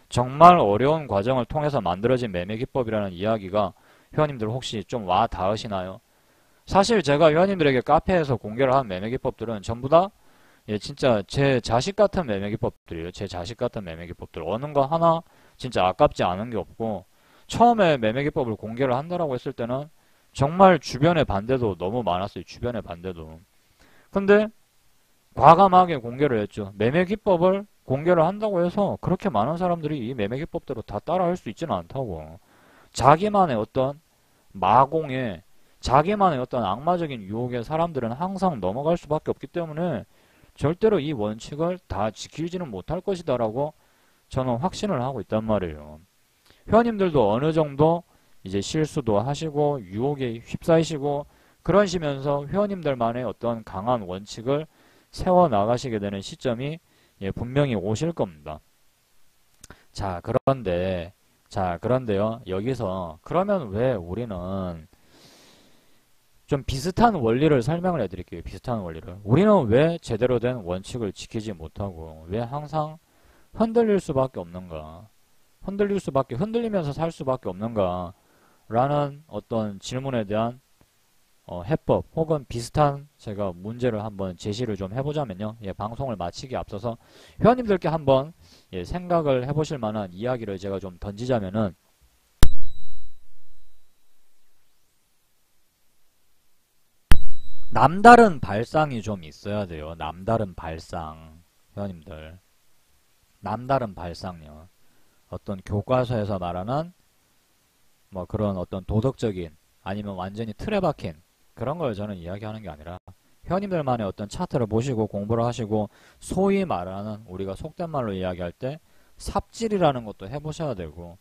정말 어려운 과정을 통해서 만들어진 매매 기법이라는 이야기가 회원님들 혹시 좀 와 닿으시나요? 사실 제가 회원님들에게 카페에서 공개를 한 매매 기법들은 전부 다 진짜 제 자식 같은 매매 기법들이에요. 제 자식 같은 매매 기법들. 어느 거 하나 진짜 아깝지 않은 게 없고 처음에 매매 기법을 공개를 한다라고 했을 때는 정말 주변의 반대도 너무 많았어요. 주변의 반대도. 근데 과감하게 공개를 했죠. 매매 기법을 공개를 한다고 해서 그렇게 많은 사람들이 이 매매 기법대로 다 따라할 수 있지는 않다고. 자기만의 어떤 마공에 자기만의 어떤 악마적인 유혹에 사람들은 항상 넘어갈 수밖에 없기 때문에 절대로 이 원칙을 다 지키지는 못할 것이다라고 저는 확신을 하고 있단 말이에요. 회원님들도 어느 정도 이제 실수도 하시고 유혹에 휩싸이시고 그러시면서 회원님들만의 어떤 강한 원칙을 세워 나가시게 되는 시점이 분명히 오실 겁니다. 자, 그런데요. 여기서 그러면 왜 우리는 좀 비슷한 원리를 설명을 해드릴게요. 비슷한 원리를. 우리는 왜 제대로 된 원칙을 지키지 못하고 왜 항상 흔들릴 수밖에 없는가? 흔들리면서 살 수밖에 없는가? 라는 어떤 질문에 대한 해법 혹은 비슷한 제가 문제를 한번 제시를 좀 해보자면요. 방송을 마치기에 앞서서 회원님들께 한번 생각을 해보실 만한 이야기를 제가 좀 던지자면은 남다른 발상이 좀 있어야 돼요. 남다른 발상. 회원님들. 남다른 발상요. 어떤 교과서에서 말하는 뭐 그런 어떤 도덕적인 아니면 완전히 틀에 박힌 그런 걸 저는 이야기하는 게 아니라 회원님들만의 어떤 차트를 보시고 공부를 하시고 소위 말하는 우리가 속된 말로 이야기할 때 삽질이라는 것도 해보셔야 되고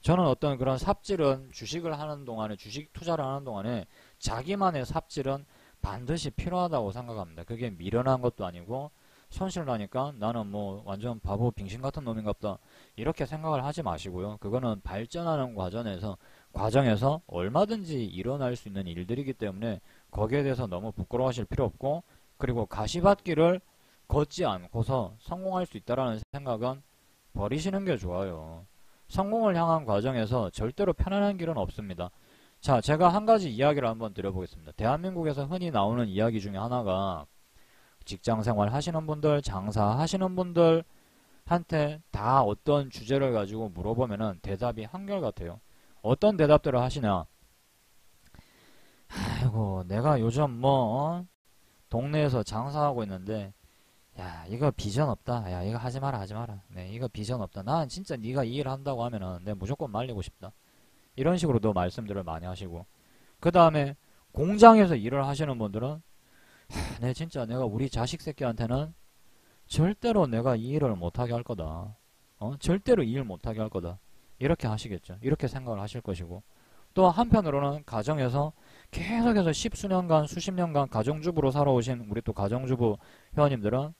저는 어떤 그런 삽질은 주식을 하는 동안에 주식 투자를 하는 동안에 자기만의 삽질은 반드시 필요하다고 생각합니다. 그게 미련한 것도 아니고 손실 나니까 나는 뭐 완전 바보 빙신 같은 놈인갑다 이렇게 생각을 하지 마시고요. 그거는 발전하는 과정에서 얼마든지 일어날 수 있는 일들이기 때문에 거기에 대해서 너무 부끄러워하실 필요 없고 그리고 가시밭길을 걷지 않고서 성공할 수 있다라는 생각은 버리시는 게 좋아요. 성공을 향한 과정에서 절대로 편안한 길은 없습니다. 자, 제가 한 가지 이야기를 한번 드려보겠습니다. 대한민국에서 흔히 나오는 이야기 중에 하나가 직장생활 하시는 분들, 장사하시는 분들한테 다 어떤 주제를 가지고 물어보면은 대답이 한결같아요. 어떤 대답들을 하시냐? 아이고, 내가 요즘 동네에서 장사하고 있는데, 야, 이거 비전 없다. 야, 이거 하지 마라, 하지 마라. 네, 이거 비전 없다. 난 진짜 네가 이 일 한다고 하면은 내가 무조건 말리고 싶다. 이런 식으로도 말씀들을 많이 하시고, 그 다음에 공장에서 일을 하시는 분들은, 내 진짜 내가 우리 자식 새끼한테는 절대로 내가 이 일을 못하게 할 거다. 절대로 이 일 못하게 할 거다. 이렇게 하시겠죠. 이렇게 생각을 하실 것이고, 또 한편으로는 가정에서 계속해서 십수년간, 수십 년간 가정주부로 살아오신 우리 또 가정주부 회원님들은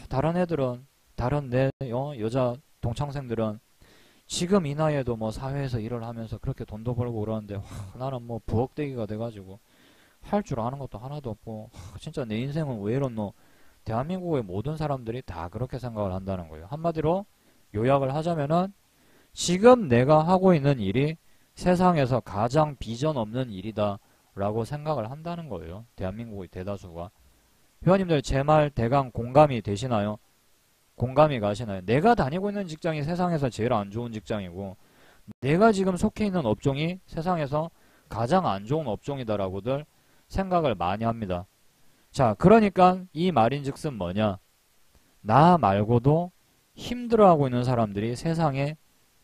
다른 애들은 다른 내 여자 동창생들은 지금 이 나이에도 뭐 사회에서 일을 하면서 그렇게 돈도 벌고 그러는데 나는 뭐 부엌대기가 돼가지고 할 줄 아는 것도 하나도 없고 진짜 내 인생은 왜 이렇노. 대한민국의 모든 사람들이 다 그렇게 생각을 한다는 거예요. 한마디로 요약을 하자면은 지금 내가 하고 있는 일이 세상에서 가장 비전 없는 일이다 라고 생각을 한다는 거예요. 대한민국의 대다수가. 회원님들 제 말 대강 공감이 되시나요? 공감이 가시나요? 내가 다니고 있는 직장이 세상에서 제일 안 좋은 직장이고 내가 지금 속해 있는 업종이 세상에서 가장 안 좋은 업종이다라고들 생각을 많이 합니다. 자, 그러니까 이 말인즉슨 뭐냐? 나 말고도 힘들어하고 있는 사람들이 세상에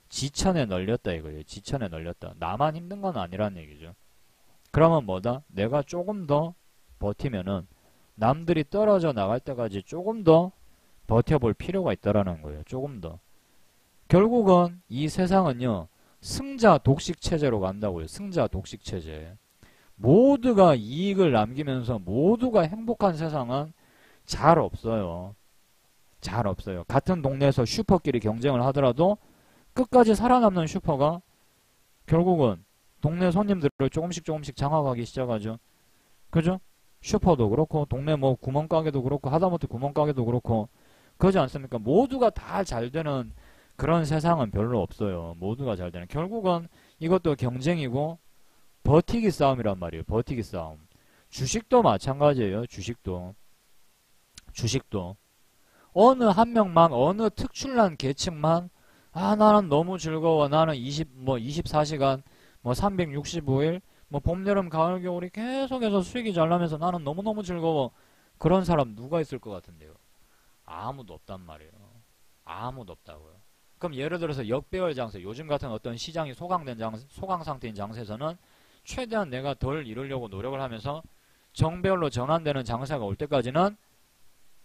지천에 널렸다 이거예요. 지천에 널렸다. 나만 힘든 건 아니란 얘기죠. 그러면 뭐다? 내가 조금 더 버티면은 남들이 떨어져 나갈 때까지 조금 더 버텨볼 필요가 있다라는 거예요. 조금 더. 결국은 이 세상은요. 승자 독식 체제로 간다고요. 승자 독식 체제. 모두가 이익을 남기면서 모두가 행복한 세상은 잘 없어요. 잘 없어요. 같은 동네에서 슈퍼끼리 경쟁을 하더라도 끝까지 살아남는 슈퍼가 결국은 동네 손님들을 조금씩 장악하기 시작하죠. 그죠? 슈퍼도 그렇고 동네 뭐 구멍가게도 그렇고 하다못해 구멍가게도 그렇고 그러지 않습니까? 모두가 다 잘되는 그런 세상은 별로 없어요. 모두가 잘되는. 결국은 이것도 경쟁이고 버티기 싸움이란 말이에요. 버티기 싸움. 주식도 마찬가지예요. 주식도. 어느 한 명만 어느 특출난 계층만 나는 너무 즐거워. 나는 24시간 365일 봄, 여름, 가을, 겨울이 계속해서 수익이 잘 나면서 나는 너무너무 즐거워. 그런 사람 누가 있을 것 같은데요? 아무도 없단 말이에요. 아무도 없다고요. 그럼 예를 들어서 역배열 장세, 요즘 같은 어떤 시장이 소강 상태인 장세에서는 최대한 내가 덜 잃으려고 노력을 하면서 정배열로 전환되는 장세가 올 때까지는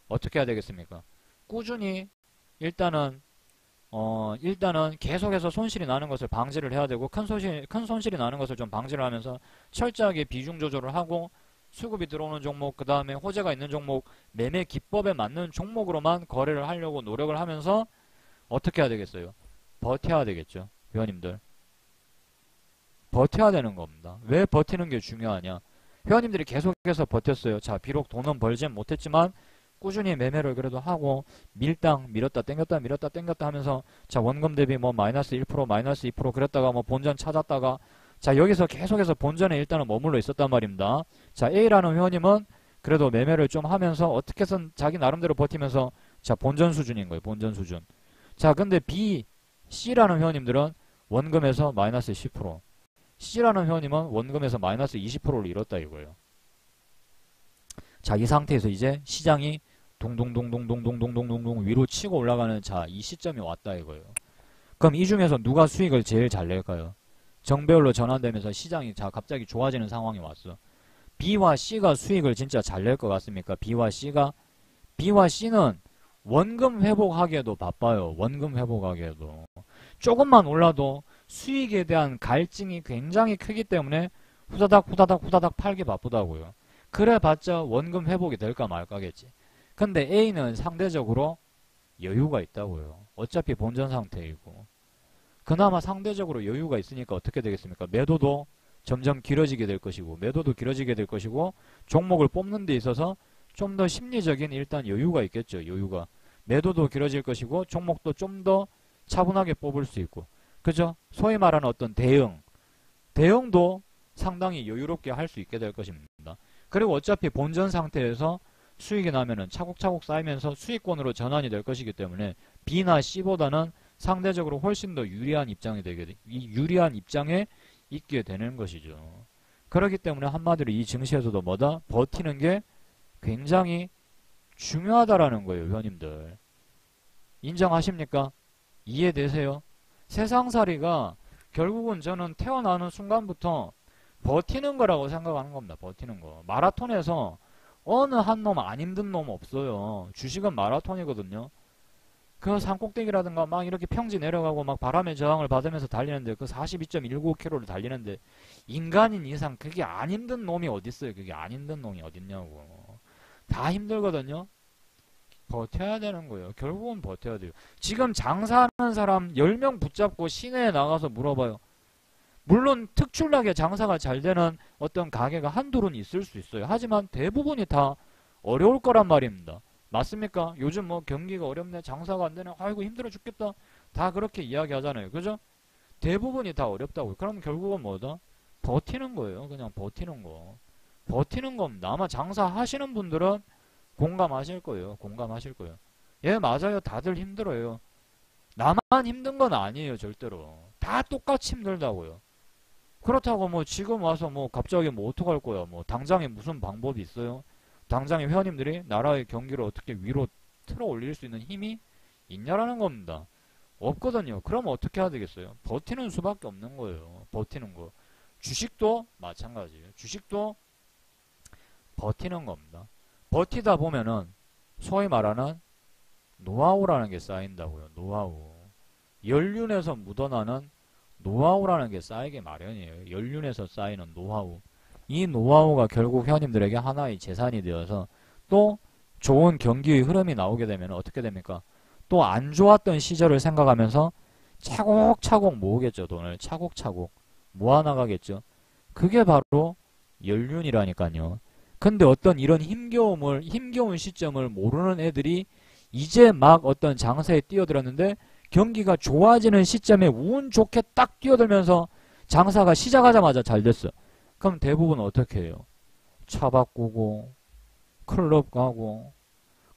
어떻게 해야 되겠습니까? 꾸준히 일단은 계속해서 손실이 나는 것을 방지를 해야 되고 큰 손실이 나는 것을 좀 방지를 하면서 철저하게 비중 조절을 하고 수급이 들어오는 종목, 그 다음에 호재가 있는 종목, 매매 기법에 맞는 종목으로만 거래를 하려고 노력을 하면서 어떻게 해야 되겠어요? 버텨야 되겠죠. 회원님들. 버텨야 되는 겁니다. 왜 버티는 게 중요하냐? 회원님들이 계속해서 버텼어요. 자, 비록 돈은 벌진 못했지만 꾸준히 매매를 그래도 하고 밀당 밀었다 땡겼다 밀었다 땡겼다 하면서 자, 원금 대비 뭐 마이너스 1% 마이너스 2% 그랬다가 뭐 본전 찾았다가 자, 여기서 계속해서 본전에 일단은 머물러 있었단 말입니다. 자, A라는 회원님은 그래도 매매를 좀 하면서 어떻게든 자기 나름대로 버티면서 자, 본전 수준인 거예요. 본전 수준. 자, 근데 B, C라는 회원님들은 원금에서 마이너스 10%, C라는 회원님은 원금에서 마이너스 20%를 잃었다 이거예요. 자, 이 상태에서 이제 시장이 동동동동동동동동동 위로 치고 올라가는 자, 이 시점이 왔다 이거예요. 그럼 이 중에서 누가 수익을 제일 잘 낼까요? 정배열로 전환되면서 시장이 자, 갑자기 좋아지는 상황이 왔어. B와 C가 수익을 진짜 잘 낼 것 같습니까? B와 C가? B와 C는 원금 회복하기에도 바빠요. 원금 회복하기에도. 조금만 올라도 수익에 대한 갈증이 굉장히 크기 때문에 후다닥 후다닥 후다닥 팔기 바쁘다고요. 그래봤자 원금 회복이 될까 말까겠지. 근데 A는 상대적으로 여유가 있다고요. 어차피 본전 상태이고. 그나마 상대적으로 여유가 있으니까 어떻게 되겠습니까? 매도도 점점 길어지게 될 것이고 매도도 길어지게 될 것이고 종목을 뽑는 데 있어서 좀 더 심리적인 일단 여유가 있겠죠. 여유가. 매도도 길어질 것이고 종목도 좀 더 차분하게 뽑을 수 있고. 그죠? 소위 말하는 어떤 대응도 상당히 여유롭게 할 수 있게 될 것입니다. 그리고 어차피 본전 상태에서 수익이 나면은 차곡차곡 쌓이면서 수익권으로 전환이 될 것이기 때문에 B나 C보다는 상대적으로 훨씬 더 유리한 입장에 있게 되는 것이죠. 그렇기 때문에 한마디로 이 증시에서도 뭐다? 버티는 게 굉장히 중요하다라는 거예요, 회원님들. 인정하십니까? 이해되세요? 세상살이가 결국은 저는 태어나는 순간부터 버티는 거라고 생각하는 겁니다. 버티는 거. 마라톤에서 어느 한 놈 안 힘든 놈 없어요. 주식은 마라톤이거든요. 그 산꼭대기라든가 막 이렇게 평지 내려가고 막 바람의 저항을 받으면서 달리는데 그 42.195km를 달리는데 인간인 이상 그게 안 힘든 놈이 어딨어요. 그게 안 힘든 놈이 어딨냐고. 다 힘들거든요. 버텨야 되는 거예요. 결국은 버텨야 돼요. 지금 장사하는 사람 10명 붙잡고 시내에 나가서 물어봐요. 물론 특출나게 장사가 잘 되는 어떤 가게가 한둘은 있을 수 있어요. 하지만 대부분이 다 어려울 거란 말입니다. 맞습니까? 요즘 뭐 경기가 어렵네, 장사가 안 되네, 아이고 힘들어 죽겠다. 다 그렇게 이야기하잖아요. 그죠? 대부분이 다 어렵다고요. 그럼 결국은 뭐다? 버티는 거예요. 그냥 버티는 거. 버티는 겁니다. 아마 장사하시는 분들은 공감하실 거예요. 공감하실 거예요. 예, 맞아요. 다들 힘들어요. 나만 힘든 건 아니에요. 절대로. 다 똑같이 힘들다고요. 그렇다고 뭐 지금 와서 뭐 갑자기 뭐 어떡할 거야. 뭐 당장에 무슨 방법이 있어요? 당장에 회원님들이 나라의 경기를 어떻게 위로 틀어 올릴 수 있는 힘이 있냐라는 겁니다. 없거든요. 그럼 어떻게 해야 되겠어요? 버티는 수밖에 없는 거예요. 버티는 거. 주식도 마찬가지예요. 주식도 버티는 겁니다. 버티다 보면은 소위 말하는 노하우라는 게 쌓인다고요. 노하우. 연륜에서 묻어나는 노하우라는 게 쌓이게 마련이에요. 연륜에서 쌓이는 노하우. 이 노하우가 결국 회원님들에게 하나의 재산이 되어서 또 좋은 경기의 흐름이 나오게 되면 어떻게 됩니까? 또 안 좋았던 시절을 생각하면서 차곡차곡 모으겠죠. 돈을 차곡차곡 모아나가겠죠. 그게 바로 연륜이라니까요. 근데 어떤 이런 힘겨운 시점을 모르는 애들이 이제 막 어떤 장사에 뛰어들었는데 경기가 좋아지는 시점에 운 좋게 딱 뛰어들면서 장사가 시작하자마자 잘 됐어. 그럼 대부분 어떻게 해요? 차 바꾸고 클럽 가고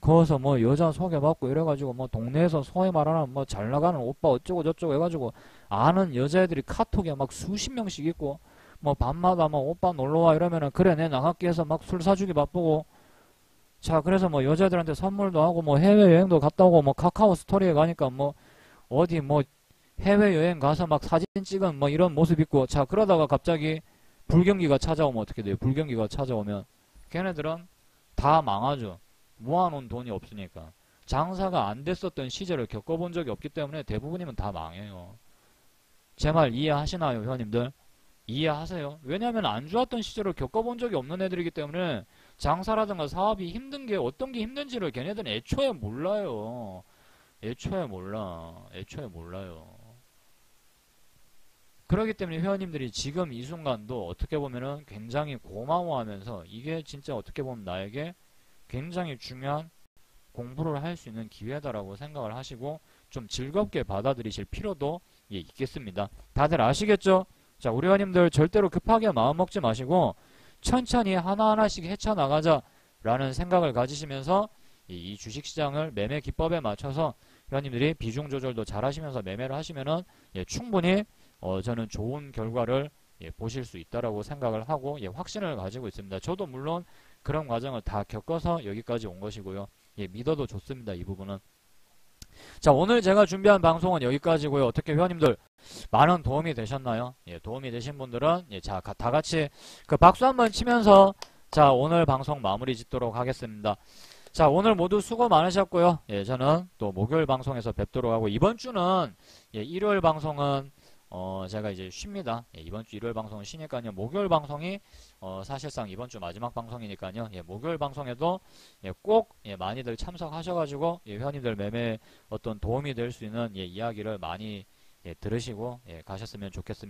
거기서 뭐 여자 소개받고 이래가지고 뭐 동네에서 소위 말하는 뭐 잘나가는 오빠 어쩌고 저쩌고 해가지고 아는 여자애들이 카톡에 막 수십 명씩 있고 뭐 밤마다 뭐 오빠 놀러와 이러면은 그래 내 나갈게 해서 막 술 사주기 바쁘고 자 그래서 뭐 여자들한테 선물도 하고 뭐 해외여행도 갔다 오고 뭐 카카오 스토리에 가니까 뭐 어디 뭐 해외여행 가서 막 사진 찍은 뭐 이런 모습 있고 자 그러다가 갑자기 불경기가 찾아오면 어떻게 돼요? 불경기가 찾아오면 걔네들은 다 망하죠. 모아놓은 돈이 없으니까. 장사가 안 됐었던 시절을 겪어본 적이 없기 때문에 대부분이면 다 망해요. 제 말 이해하시나요, 회원님들? 이해하세요? 왜냐하면 안 좋았던 시절을 겪어본 적이 없는 애들이기 때문에 장사라든가 사업이 힘든 게 어떤 게 힘든지를 걔네들은 애초에 몰라요. 애초에 몰라. 애초에 몰라요. 그렇기 때문에 회원님들이 지금 이 순간도 어떻게 보면은 굉장히 고마워하면서 이게 진짜 어떻게 보면 나에게 굉장히 중요한 공부를 할 수 있는 기회다라고 생각을 하시고 좀 즐겁게 받아들이실 필요도 있겠습니다. 다들 아시겠죠? 자, 우리 회원님들 절대로 급하게 마음 먹지 마시고 천천히 하나하나씩 헤쳐나가자 라는 생각을 가지시면서 이 주식시장을 매매 기법에 맞춰서 회원님들이 비중 조절도 잘 하시면서 매매를 하시면은 충분히 저는 좋은 결과를 보실 수 있다라고 생각을 하고 확신을 가지고 있습니다. 저도 물론 그런 과정을 다 겪어서 여기까지 온 것이고요. 믿어도 좋습니다. 이 부분은. 자, 오늘 제가 준비한 방송은 여기까지고요. 어떻게 회원님들 많은 도움이 되셨나요? 도움이 되신 분들은 자, 다 같이 그 박수 한번 치면서 자, 오늘 방송 마무리 짓도록 하겠습니다. 자, 오늘 모두 수고 많으셨고요. 저는 또 목요일 방송에서 뵙도록 하고 이번 주는 일요일 방송은 제가 이제 쉽니다. 이번 주 일요일 방송은 쉬니까요. 목요일 방송이 사실상 이번 주 마지막 방송이니까요. 목요일 방송에도 꼭 많이들 참석하셔가지고 회원님들 매매에 어떤 도움이 될 수 있는 이야기를 많이 들으시고 가셨으면 좋겠습니다.